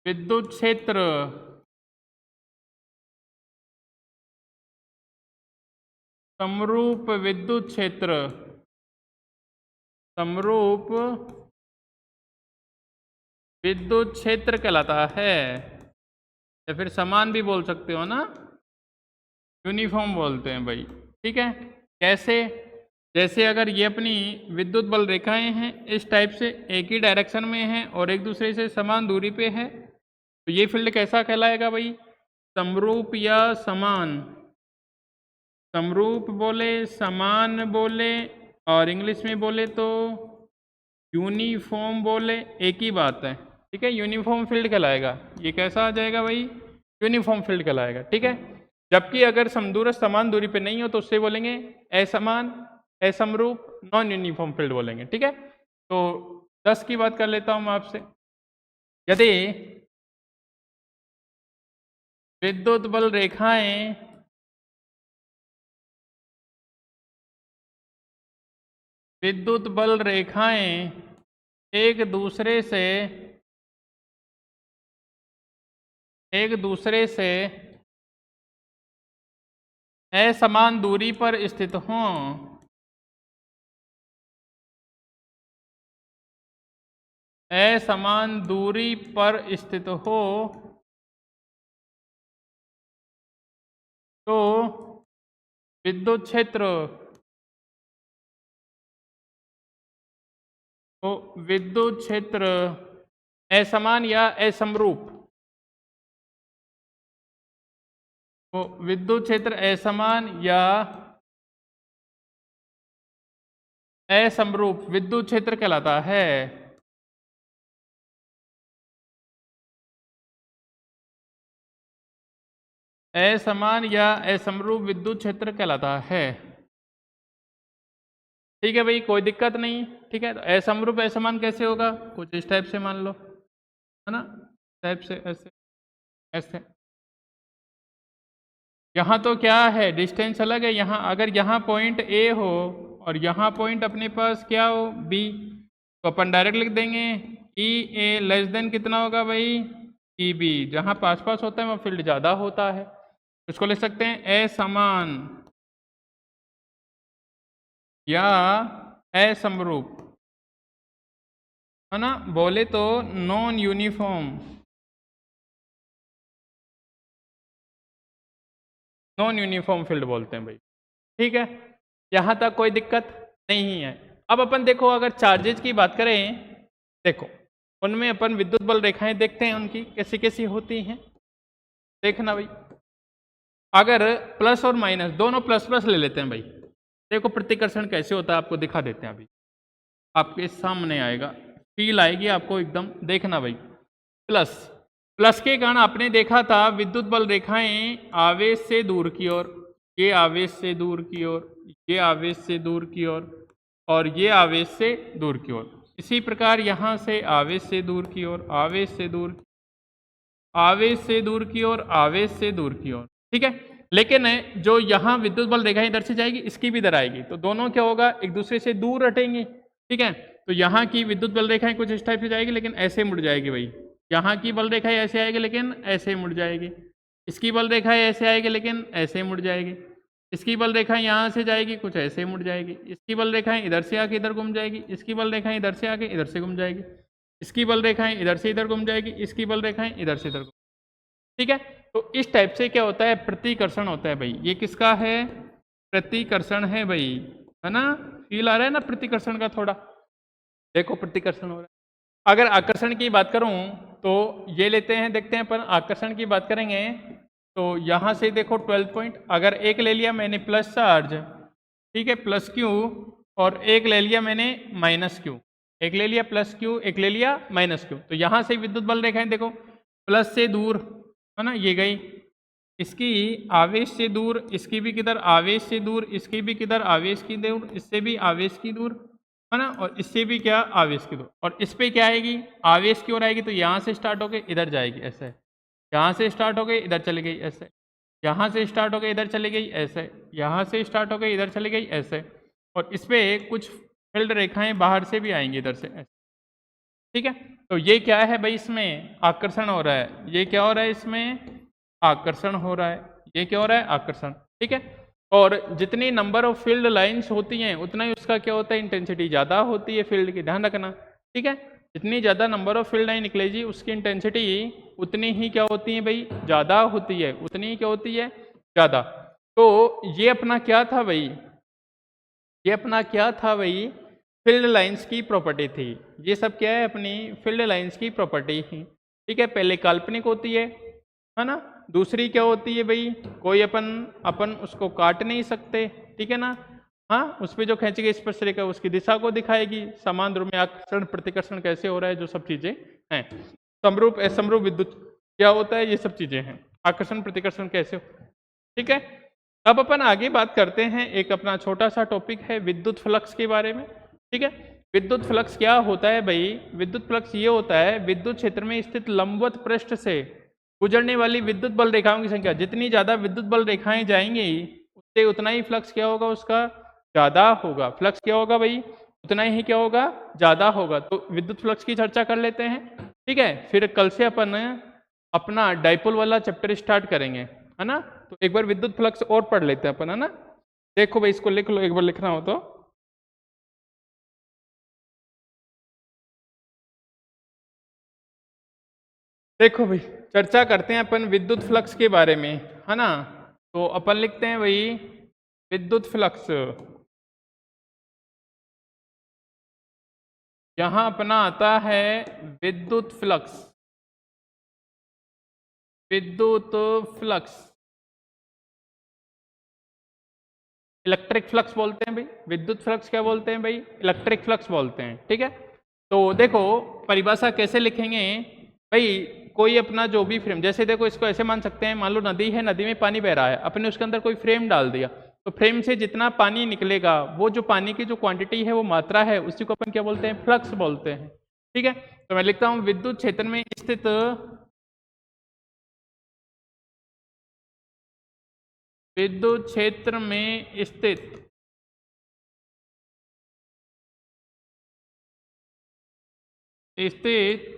विद्युत क्षेत्र समरूप विद्युत क्षेत्र, समरूप विद्युत क्षेत्र कहलाता है, या फिर समान भी बोल सकते हो ना, यूनिफॉर्म बोलते हैं भाई। ठीक है, कैसे, जैसे अगर ये अपनी विद्युत बल रेखाएं हैं इस टाइप से, एक ही डायरेक्शन में हैं और एक दूसरे से समान दूरी पे है, तो ये फील्ड कैसा कहलाएगा भाई, समरूप या समान। समरूप बोले, समान बोले, और इंग्लिश में बोले तो यूनिफॉर्म बोले, एक ही बात है। ठीक है, यूनिफॉर्म फील्ड कहलाएगा। ये कैसा आ जाएगा भाई, यूनिफॉर्म फील्ड कहलाएगा। ठीक है, जबकि अगर समदूरस्थ समान दूरी पे नहीं हो तो उससे बोलेंगे असमान, असमरूप, नॉन यूनिफॉर्म फील्ड बोलेंगे। ठीक है, तो 10 की बात कर लेता हूं मैं आपसे। यदि विद्युत बल रेखाएं विद्युत बल रेखाएं एक दूसरे से असमान दूरी पर स्थित हों, असमान दूरी पर स्थित हो तो विद्युत क्षेत्र, तो विद्युत क्षेत्र असमान या असमरूप, तो विद्युत क्षेत्र असमान या असमरूप विद्युत क्षेत्र कहलाता है। असमान या असमरूप विद्युत क्षेत्र कहलाता है। ठीक है भाई, कोई दिक्कत नहीं। ठीक है, तो असमरूप असमान कैसे होगा, कुछ इस टाइप से मान लो, है ना, टाइप से, ऐसे ऐसे। यहाँ तो क्या है, डिस्टेंस अलग है। यहाँ अगर यहाँ पॉइंट ए हो और यहाँ पॉइंट अपने पास क्या हो, बी, तो अपन डायरेक्ट लिख देंगे ई ए लेस देन कितना होगा भाई, ई बी। जहाँ पास पास होता है वहाँ फील्ड ज़्यादा होता है, इसको लिख सकते हैं असमान या असमरूप, है ना, बोले तो non uniform, non uniform field बोलते हैं भाई। ठीक है, यहाँ तक कोई दिक्कत नहीं है। अब अपन देखो अगर चार्जेज की बात करें, देखो उनमें अपन विद्युत बल रेखाएं देखते हैं उनकी कैसी कैसी होती हैं। देखना भाई, अगर प्लस और माइनस दोनों प्लस प्लस ले लेते हैं भाई, देखो प्रतिकर्षण कैसे होता है आपको दिखा देते हैं। अभी आपके सामने आएगा, फील आएगी आपको एकदम, देखना भाई। प्लस प्लस के कारण आपने देखा था विद्युत बल रेखाएं आवेश से दूर की ओर, ये आवेश से दूर की ओर, ये आवेश से दूर की ओर, और ये आवेश से दूर की ओर। इसी प्रकार यहाँ से आवेश से दूर की ओर, आवेश से दूर, आवेश से दूर की ओर, आवेश से दूर की ओर। ठीक है, लेकिन जो यहाँ विद्युत बल रेखाएं इधर से जाएगी, इसकी भी इधर आएगी, तो दोनों क्या होगा, एक दूसरे से दूर हटेंगे। ठीक है, तो यहाँ की विद्युत बल रेखाएं कुछ इस टाइप से जाएगी, लेकिन ऐसे मुड़ जाएगी भाई। यहाँ की बल रेखाएं ऐसे आएगी, लेकिन ऐसे मुड़ जाएगी। इसकी बल रेखाएं ऐसे आएगी, लेकिन ऐसे मुड़ जाएगी। इसकी बल रेखाएं यहाँ से जाएगी, कुछ ऐसे मुड़ जाएगी। इसकी बल रेखाएं इधर से आके इधर घूम जाएगी, इसकी बल रेखाएं इधर से आके इधर से घूम जाएगी, इसकी बल रेखाएं इधर से इधर घूम जाएगी, इसकी बल रेखाएं इधर से इधर। ठीक है, तो इस टाइप से क्या होता है, प्रतिकर्षण होता है भाई। ये किसका है, प्रतिकर्षण है भाई, है ना। फील आ रहा है ना प्रतिकर्षण का थोड़ा, देखो प्रतिकर्षण हो रहा है। अगर आकर्षण की बात करूं तो ये लेते हैं, देखते हैं अपन आकर्षण की बात करेंगे तो यहाँ से देखो 12 पॉइंट, अगर एक ले लिया मैंने प्लस चार्ज, ठीक है, प्लस क्यू, और एक ले लिया मैंने माइनस क्यू, एक ले लिया प्लस क्यू, एक ले लिया माइनस क्यू, तो यहाँ से विद्युत बल रेखाएं देखो प्लस से दूर, है ना, ये गई, इसकी आवेश से दूर, इसकी भी किधर आवेश से दूर, इसकी भी किधर आवेश की दूर, इससे भी आवेश की दूर, है ना, और इससे भी क्या आवेश की दूर, और इस पे क्या आएगी, आवेश की ओर आएगी, तो यहाँ से स्टार्ट होके इधर जाएगी ऐसे, यहाँ से स्टार्ट हो गई इधर चली गई ऐसे, यहाँ से स्टार्ट हो गई इधर चली गई ऐसे, यहाँ से स्टार्ट हो गई इधर चली गई ऐसे, और इस पे कुछ फील्ड रेखाएं बाहर से भी आएंगी इधर से ऐसे। ठीक है, तो ये क्या है भाई, इसमें आकर्षण हो रहा है। ये क्या हो रहा है, इसमें आकर्षण हो रहा है। ये क्या हो रहा है, आकर्षण। ठीक है, और जितनी नंबर ऑफ फील्ड लाइंस होती हैं उतना ही उसका क्या होता है, इंटेंसिटी ज़्यादा होती है फील्ड की, ध्यान रखना। ठीक है, जितनी ज़्यादा नंबर ऑफ फील्ड लाइन निकलेगी उसकी इंटेंसिटी उतनी ही क्या होती है भाई, ज़्यादा होती है, उतनी ही क्या होती है, ज़्यादा। तो ये अपना क्या था भाई, ये अपना क्या था भाई, फील्ड लाइंस की प्रॉपर्टी थी। ये सब क्या है, अपनी फील्ड लाइंस की प्रॉपर्टी ही। ठीक है, पहले काल्पनिक होती है ना, दूसरी क्या होती है भाई, कोई अपन उसको काट नहीं सकते, ठीक है ना, हाँ, उस पर जो खींचेगी स्पर्श रेखा उसकी दिशा को दिखाएगी, समान ध्रुव में आकर्षण प्रतिकर्षण कैसे हो रहा है, जो सब चीजें हैं, समरूप असमरूप विद्युत क्या होता है, ये सब चीजें हैं, आकर्षण प्रतिकर्षण कैसे हो। ठीक है, अब अपन आगे बात करते हैं, एक अपना छोटा सा टॉपिक है विद्युत फ्लक्स के बारे में। ठीक है, विद्युत फ्लक्स क्या होता है भाई, विद्युत फ्लक्स ये होता है विद्युत क्षेत्र में स्थित लंबवत पृष्ठ से गुजरने वाली विद्युत बल रेखाओं की संख्या, जितनी ज्यादा विद्युत बल रेखाएं जाएंगी उससे उतना ही फ्लक्स क्या होगा, उसका ज्यादा होगा। फ्लक्स क्या होगा भाई, उतना ही क्या होगा, ज्यादा होगा। तो विद्युत फ्लक्स की चर्चा कर लेते हैं। ठीक है, फिर कल से अपन अपना डाइपोल वाला चैप्टर स्टार्ट करेंगे, है ना। तो एक बार विद्युत फ्लक्स और पढ़ लेते हैं अपन, है ना। देखो भाई, इसको लिख लो एक बार, लिखना हो तो। देखो भाई, चर्चा करते हैं अपन विद्युत फ्लक्स के बारे में, है ना। तो अपन लिखते हैं भाई विद्युत फ्लक्स, यहां अपना आता है विद्युत फ्लक्स, विद्युत फ्लक्स, इलेक्ट्रिक फ्लक्स बोलते हैं भाई, विद्युत फ्लक्स क्या बोलते हैं भाई, इलेक्ट्रिक फ्लक्स बोलते हैं। ठीक है, तो देखो परिभाषा कैसे लिखेंगे भाई, कोई अपना जो भी फ्रेम, जैसे देखो इसको ऐसे मान सकते हैं, मान लो नदी है, नदी में पानी बह रहा है, अपने उसके अंदर कोई फ्रेम डाल दिया, तो फ्रेम से जितना पानी निकलेगा वो जो पानी की जो क्वांटिटी है, वो मात्रा है, उसी को अपन क्या बोलते हैं, फ्लक्स बोलते हैं। ठीक है, तो मैं लिखता हूं विद्युत क्षेत्र में स्थित, विद्युत क्षेत्र में स्थित स्थित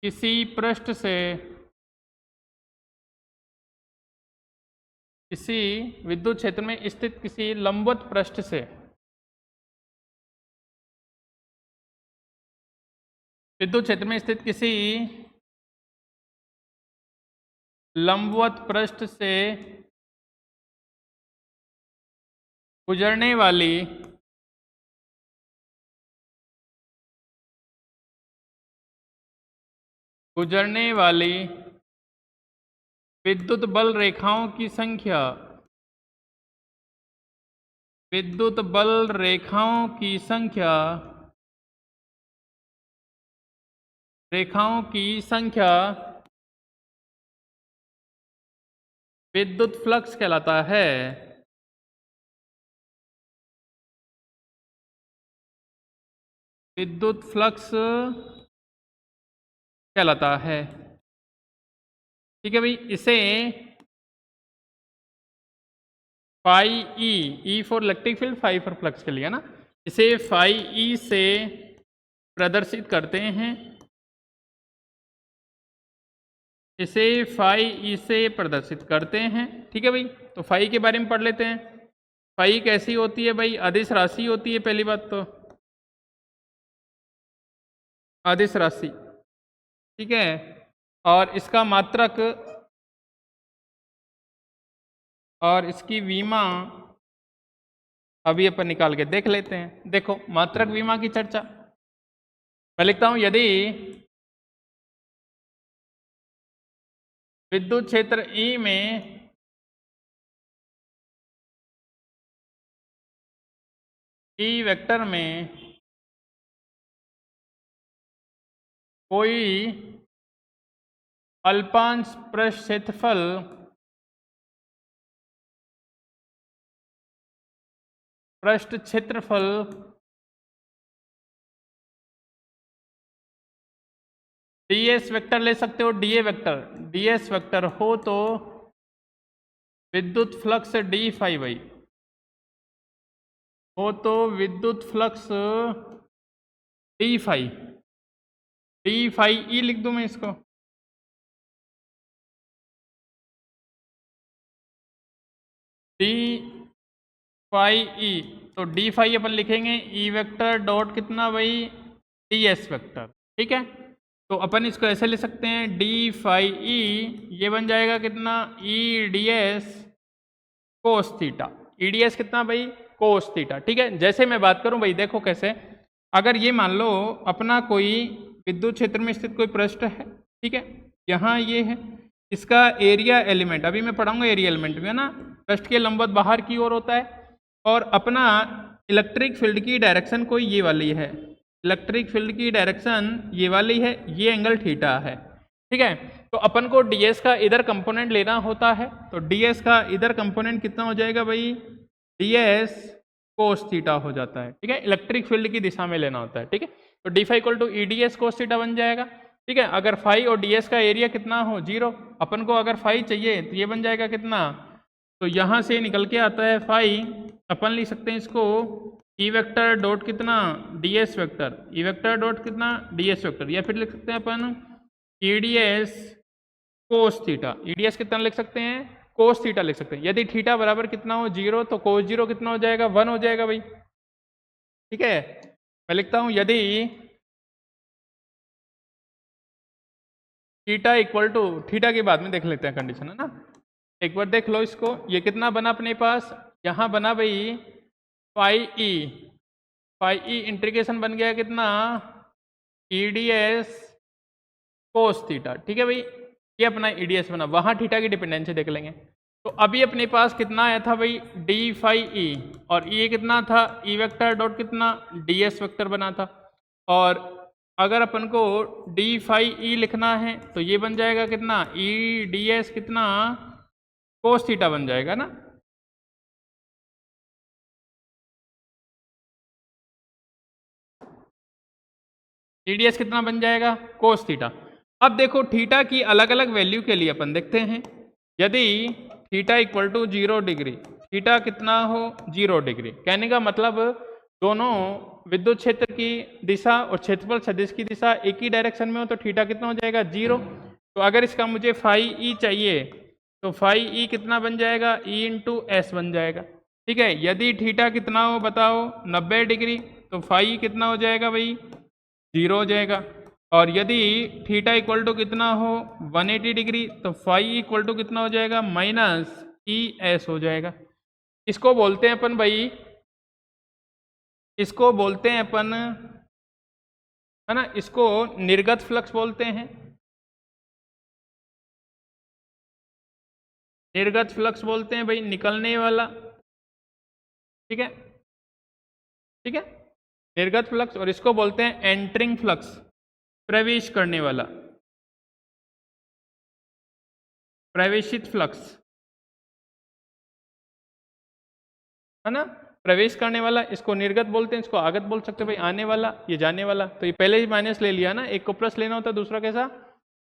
किसी पृष्ठ से, किसी विद्युत क्षेत्र में स्थित किसी लंबवत पृष्ठ से, विद्युत क्षेत्र में स्थित किसी लंबवत पृष्ठ से गुजरने वाली विद्युत बल रेखाओं की संख्या, विद्युत बल रेखाओं की संख्या, विद्युत फ्लक्स कहलाता है। विद्युत फ्लक्स कहलाता है। ठीक है भाई, इसे phi E for electric field, phi for flux के लिए ना, इसे फाई ई से प्रदर्शित करते हैं, इसे फाई ई से प्रदर्शित करते हैं। ठीक है भाई, तो फाई के बारे में पढ़ लेते हैं। फाई कैसी होती है भाई? अदिश राशि होती है, पहली बात तो अदिश राशि। ठीक है, और इसका मात्रक और इसकी विमा अभी अपन निकाल के देख लेते हैं। देखो मात्रक विमा की चर्चा मैं लिखता हूं, यदि विद्युत क्षेत्र ई में ई वेक्टर में कोई अल्पांश पृष्ठ क्षेत्रफल ds वेक्टर ले सकते हो, da वेक्टर, ds वेक्टर हो तो विद्युत फ्लक्स डी फाई भाई हो तो विद्युत फ्लक्स डी फाई ई लिख दूं मैं इसको। डी फाई ई, तो डी फाई अपन लिखेंगे ई वेक्टर डॉट कितना भाई, डी एस वेक्टर। ठीक है, तो अपन इसको ऐसे ले सकते हैं, डी फाई ई ये बन जाएगा कितना, E D S cos theta. E D s कितना भाई, कोस थीटा। ठीक है, जैसे मैं बात करूं भाई, देखो कैसे, अगर ये मान लो अपना कोई विद्युत क्षेत्र में स्थित कोई पृष्ठ है, ठीक है, यहाँ ये है, इसका एरिया एलिमेंट अभी मैं पढ़ाऊंगा एरिया एलिमेंट में ना, पृष्ठ के लंबवत बाहर की ओर होता है, और अपना इलेक्ट्रिक फील्ड की डायरेक्शन कोई ये वाली है, इलेक्ट्रिक फील्ड की डायरेक्शन ये वाली है, ये एंगल थीटा है। ठीक है, तो अपन को ds का इधर कंपोनेंट लेना होता है, तो ds का इधर कंपोनेंट कितना हो जाएगा भाई, ds कोस थीटा हो जाता है। ठीक है, इलेक्ट्रिक फील्ड की दिशा में लेना होता है। ठीक है, तो D phi equal to E D S cos theta बन जाएगा। ठीक है, अगर फाई और ds का एरिया कितना हो, 0, अपन को अगर फाई चाहिए तो ये बन जाएगा कितना, तो यहाँ से निकल के आता है फाई, अपन लिख सकते हैं इसको ई वेक्टर डॉट कितना, d s vector, E vector dot कितना, डी एस वेक्टर, या फिर लिख सकते हैं अपन E D S cos theta. E D s कितना लिख सकते हैं, कोस थीटा लिख सकते हैं। यदि थीटा बराबर कितना हो, 0, तो कोस 0 कितना हो जाएगा, 1 हो जाएगा भाई। ठीक है, मैं लिखता हूं, यदि थीटा इक्वल टू, थीटा के बाद में देख लेते हैं कंडीशन, है ना, एक बार देख लो इसको, ये कितना बना अपने पास, यहाँ बना भाई फाई ई इंटीग्रेशन बन गया कितना, E D S cos theta. ठीक है भाई, ये अपना ई डी एस बना, वहाँ थीटा की डिपेंडेंसी देख लेंगे। तो अभी अपने पास कितना आया था भाई, डी फाई ई, और ये कितना था, ई वेक्टर डॉट कितना, डी एस वेक्टर बना था, और अगर अपन को डी फाई ई लिखना है तो ये बन जाएगा कितना, ई डी एस कितना, कोस थीटा बन जाएगा ना। ई डी एस कितना बन जाएगा, कोस थीटा। अब देखो थीटा की अलग अलग वैल्यू के लिए अपन देखते हैं, यदि theta equal to 0 degree, theta कितना हो, 0 डिग्री, कहने का मतलब दोनों विद्युत क्षेत्र की दिशा और क्षेत्रफल सदिश की दिशा एक ही डायरेक्शन में हो, तो थीटा कितना हो जाएगा, 0। तो अगर इसका मुझे फाई ई चाहिए तो फाई ई कितना बन जाएगा, ई इंटू एस बन जाएगा। ठीक है, यदि थीटा कितना हो बताओ, 90 डिग्री, तो फाई कितना हो जाएगा भाई, 0 हो जाएगा। और यदि थीटा इक्वल टू कितना हो, 180 डिग्री, तो फाई इक्वल टू कितना हो जाएगा, माइनस ई एस हो जाएगा। इसको बोलते हैं अपन भाई, इसको बोलते हैं अपन, है ना, इसको निर्गत फ्लक्स बोलते हैं। निर्गत फ्लक्स बोलते हैं भाई, निकलने वाला। ठीक है, ठीक है, निर्गत फ्लक्स। और इसको बोलते हैं एंटरिंग फ्लक्स, प्रवेश करने वाला, प्रवेशित फ्लक्स, है ना, प्रवेश करने वाला। इसको निर्गत बोलते हैं, इसको आगत बोल सकते हैं भाई, आने वाला, ये जाने वाला। तो ये पहले ही माइनस ले लिया ना, एक को प्लस लेना होता है, दूसरा कैसा,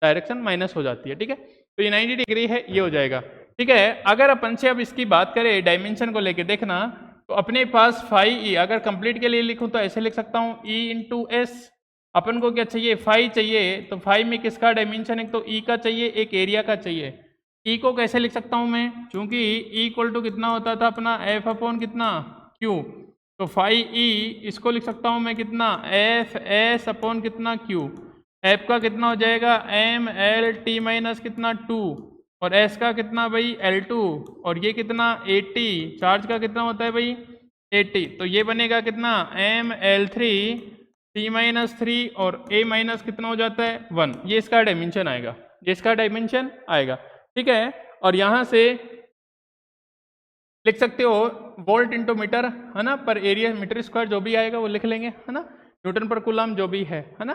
डायरेक्शन माइनस हो जाती है। ठीक है, तो ये 90 डिग्री है, ये हो जाएगा। ठीक है, अगर अपन से अब इसकी बात करें डायमेंशन को लेके, देखना तो अपने पास फाई ई, अगर कंप्लीट के लिए लिखूं तो ऐसे लिख सकता हूं ई इंटू एस। अपन को क्या चाहिए, फाई चाहिए, तो फाई में किसका डायमेंशन, एक तो ई का चाहिए, एक एरिया का चाहिए। ई को कैसे लिख सकता हूं मैं, चूंकि ई इक्वल टू कितना होता था अपना, एफ अपॉन कितना, क्यू। तो फाई ई इसको लिख सकता हूं मैं कितना, एफ एस अपॉन कितना, क्यू। एफ का कितना हो जाएगा, एम एल टी माइनस कितना 2, और एस का कितना भाई L2, और ये कितना 80, चार्ज का कितना होता है भाई 80। तो ये बनेगा कितना, एम L3 T माइनस 3, और A माइनस कितना हो जाता है 1। ये इसका डायमेंशन आएगा, ये इसका डायमेंशन आएगा। ठीक है, और यहाँ से लिख सकते हो वोल्ट इंटू मीटर, है ना, पर एरिया मीटर स्क्वायर जो भी आएगा वो लिख लेंगे, है ना, न्यूटन पर कूलम जो भी है ना।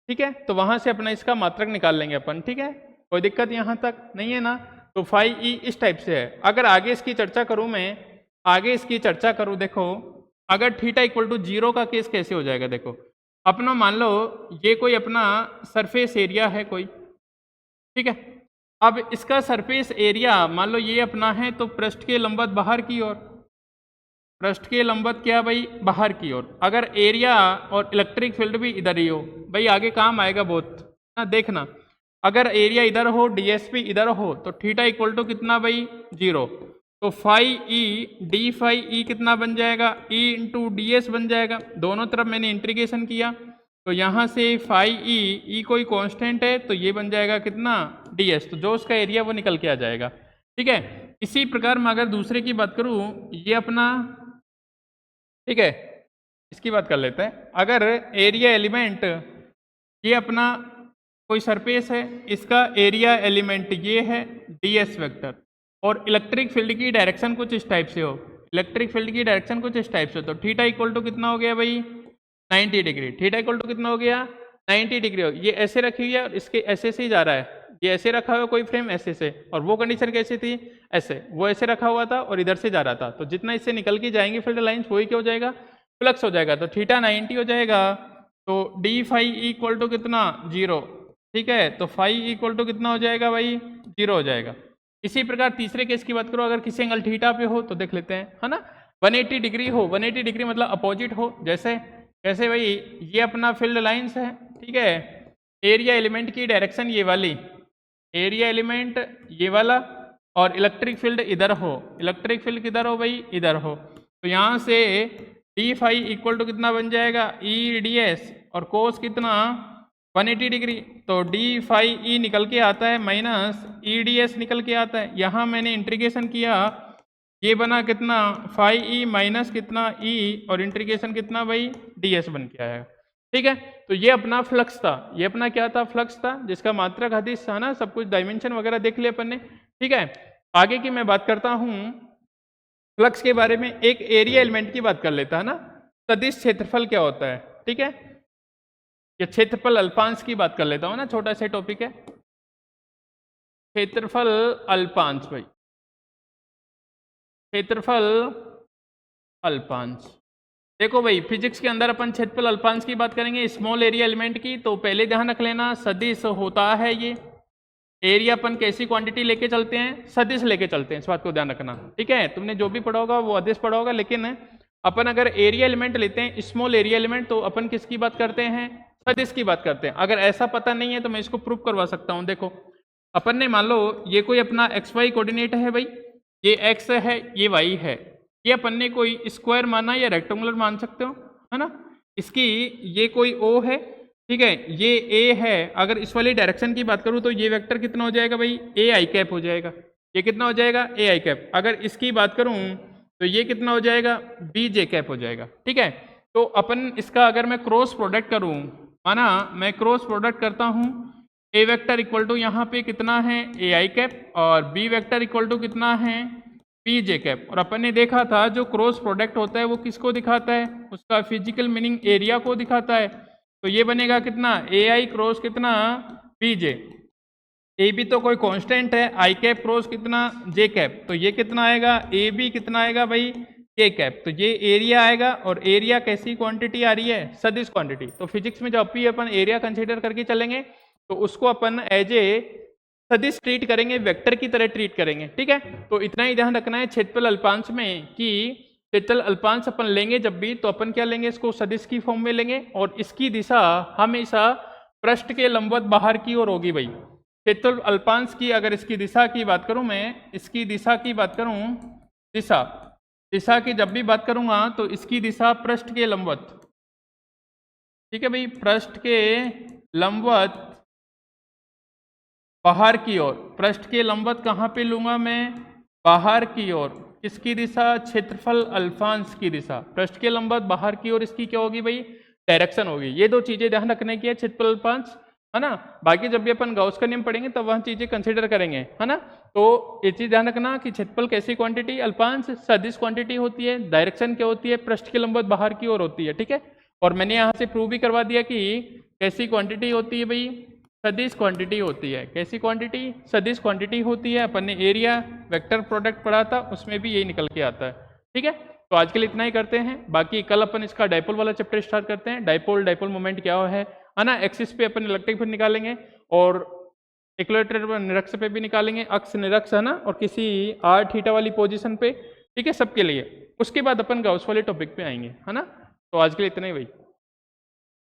ठीक है, तो वहां से अपना इसका मात्रक निकाल लेंगे अपन। ठीक है, कोई दिक्कत यहाँ तक नहीं है ना। तो फाई ई इस टाइप से है। अगर आगे इसकी चर्चा करूं मैं, आगे इसकी चर्चा करूं, देखो अगर थीटा इक्वल टू 0 का केस कैसे हो जाएगा। देखो अपना मान लो ये कोई अपना सरफेस एरिया है कोई, ठीक है, अब इसका सरफेस एरिया मान लो ये अपना है, तो पृष्ठ के लंबवत बाहर की ओर, पृष्ठ के लंबवत क्या भाई, बाहर की ओर। अगर एरिया और इलेक्ट्रिक फील्ड भी इधर ही हो भाई, आगे काम आएगा बहुत ना, देखना अगर एरिया इधर हो, डीएसपी इधर हो, तो थीटा इक्वल टू कितना भाई 0। तो phi E D phi E कितना बन जाएगा, ई इंटू डी एस बन जाएगा। दोनों तरफ मैंने इंटीग्रेशन किया, तो यहाँ से फाई ई कोई कांस्टेंट है, तो ये बन जाएगा कितना डी एस, तो जो उसका एरिया वो निकल के आ जाएगा। ठीक है, इसी प्रकार मैं अगर दूसरे की बात करूँ, ये अपना, ठीक है, इसकी बात कर लेते हैं। अगर एरिया एलिमेंट ये अपना कोई सरफेस है, इसका एरिया एलिमेंट ये है ds वेक्टर, और इलेक्ट्रिक फील्ड की डायरेक्शन कुछ इस टाइप से हो, इलेक्ट्रिक फील्ड की डायरेक्शन कुछ इस टाइप से हो, तो थीटा इक्वल टू कितना हो गया भाई 90 डिग्री। थीटा इक्वल टू कितना हो गया 90 डिग्री हो। ये ऐसे रखी हुई है और इसके ऐसे से ही जा रहा है, ये ऐसे रखा हुआ कोई फ्रेम ऐसे से, और वो कंडीशन कैसी थी, ऐसे, वो ऐसे रखा हुआ था और इधर से जा रहा था, तो जितना इससे निकल के जाएंगे फील्ड लाइंस वही क्या हो जाएगा, फ्लक्स हो जाएगा। तो थीटा 90 हो जाएगा, तो डी फाई इक्वल टू कितना 0। ठीक है, तो फाई इक्वल टू कितना हो जाएगा भाई 0 हो जाएगा। इसी प्रकार तीसरे केस की बात करो, अगर किसी एंगल थीटा पे हो तो देख लेते हैं, है ना, 180 डिग्री हो, 180 डिग्री मतलब अपोजिट हो, जैसे कैसे भाई, ये अपना फील्ड लाइंस है, ठीक है, एरिया एलिमेंट की डायरेक्शन ये वाली, एरिया एलिमेंट ये वाला, और इलेक्ट्रिक फील्ड इधर हो, इलेक्ट्रिक फील्ड किधर हो भाई इधर हो, तो यहाँ से डी फाई इक्वल टू कितना बन जाएगा ई डी एस, और कोस कितना 180 डिग्री, तो डी फाई ई निकल के आता है माइनस ई डी एस निकल के आता है। यहाँ मैंने इंटीग्रेशन किया, ये बना कितना फाई ई माइनस कितना ई, और इंटीग्रेशन कितना भाई डी एस बन के आया। ठीक है, तो ये अपना फ्लक्स था, ये अपना क्या था, फ्लक्स था, जिसका मात्रक हदिश था ना, सब कुछ डायमेंशन वगैरह देख लिया अपन ने। ठीक है, आगे की मैं बात करता हूँ फ्लक्स के बारे में, एक एरिया एलिमेंट की बात कर लेता है ना, सदिश क्षेत्रफल क्या होता है। ठीक है, ये क्षेत्रफल अल्पांश की बात कर लेता हूँ ना, छोटा सा टॉपिक है क्षेत्रफल अल्पांश भाई, क्षेत्रफल अल्पांश। देखो भाई फिजिक्स के अंदर अपन क्षेत्रफल अल्पांश की बात करेंगे, स्मॉल एरिया एलिमेंट की, तो पहले ध्यान रख लेना सदिश होता है ये एरिया, अपन कैसी क्वांटिटी लेके चलते हैं, सदिश लेके चलते हैं, इस बात को ध्यान रखना। ठीक है, तुमने जो भी पढ़ा होगा वो अदिश पढ़ा होगा, लेकिन अपन अगर एरिया एलिमेंट लेते हैं, स्मॉल एरिया एलिमेंट, तो अपन किसकी बात करते हैं, सदिश की बात करते हैं। अगर ऐसा पता नहीं है तो मैं इसको प्रूव करवा सकता हूँ। देखो अपन ने मान लो ये कोई अपना एक्स वाई कोऑर्डिनेट है भाई, ये एक्स है ये वाई है, ये अपन ने कोई स्क्वायर माना या रेक्टेंगुलर मान सकते हो, है ना, इसकी ये कोई ओ है, ठीक है, ये ए है। अगर इस वाली डायरेक्शन की बात करूँ तो ये वेक्टर कितना हो जाएगा भाई ए आई कैप हो जाएगा, ये कितना हो जाएगा ए आई कैप। अगर इसकी बात करूँ तो ये कितना हो जाएगा, बी जे कैप हो जाएगा। ठीक है, तो अपन इसका अगर मैं क्रॉस प्रोडक्ट करूं, माना मैं क्रॉस प्रोडक्ट करता हूं, ए वेक्टर इक्वल टू यहाँ पे कितना है ए आई कैप और बी वेक्टर इक्वल टू कितना है पी जे कैप। और अपन ने देखा था जो क्रॉस प्रोडक्ट होता है वो किसको दिखाता है, उसका फिजिकल मीनिंग एरिया को दिखाता है। तो ये बनेगा कितना, ए आई क्रॉस कितना पी जे, ए बी तो कोई कांस्टेंट है, आई कैप क्रॉस कितना जे कैप, तो ये कितना आएगा, ए बी कितना आएगा भाई के कैप। तो ये एरिया आएगा, और एरिया कैसी क्वांटिटी आ रही है, सदिश क्वांटिटी। तो फिजिक्स में जब भी अपन एरिया कंसीडर करके चलेंगे तो उसको अपन एज ए सदिश ट्रीट करेंगे, वेक्टर की तरह ट्रीट करेंगे। ठीक है, तो इतना ही ध्यान रखना है क्षेत्रफल अल्पांश में कि क्षेत्रफल अल्पांश अपन लेंगे जब भी, तो अपन क्या लेंगे, इसको सदिश की फॉर्म में लेंगे, और इसकी दिशा हमेशा पृष्ठ के लंबवत बाहर की ओर होगी भाई। क्षेत्रफल अल्पांश की अगर इसकी दिशा की बात करूं, मैं इसकी दिशा की बात करूं, दिशा की जब भी बात करूंगा तो इसकी दिशा पृष्ठ के लंबवत, ठीक है भाई, पृष्ठ के लंबवत बाहर की ओर। पृष्ठ के लंबवत कहाँ पे लूंगा मैं, बाहर की ओर। किसकी दिशा, क्षेत्रफल अल्पांश की दिशा। पृष्ठ के लंबवत बाहर की ओर इसकी क्या होगी भाई, डायरेक्शन होगी। ये दो चीजें ध्यान रखने की है, क्षेत्रफल अल्पांश, है ना। बाकी जब भी अपन गाउस का नियम पढ़ेंगे तब वह चीजें कंसीडर करेंगे, है ना। तो ये चीज ध्यान रखना कि क्षेत्रफल कैसी क्वांटिटी, अल्पांश सदिश क्वांटिटी होती है, डायरेक्शन क्या होती है, पृष्ठ के लंबवत बाहर की ओर होती है। ठीक है, और मैंने यहाँ से प्रूव भी करवा दिया कि कैसी क्वांटिटी होती है भाई, सदिश क्वांटिटी होती है। कैसी क्वांटिटी, सदिश क्वांटिटी होती है। अपन ने एरिया वेक्टर प्रोडक्ट पढ़ा था, उसमें भी यही निकल के आता है। ठीक है, तो आज के लिए इतना ही करते हैं, बाकी कल अपन इसका डाइपोल वाला चैप्टर स्टार्ट करते हैं। डाइपोल मोमेंट क्या है ना, एक्सिस पे अपन इलेक्ट्रिक फील्ड निकालेंगे और इक्वेटर निरक्ष पे भी निकालेंगे, अक्ष निरक्ष, है ना, और किसी आर थीटा वाली पोजीशन पे। ठीक है, सबके लिए। उसके बाद अपन गाउस वाले टॉपिक पे आएंगे, है ना। तो आज के लिए इतना ही भाई।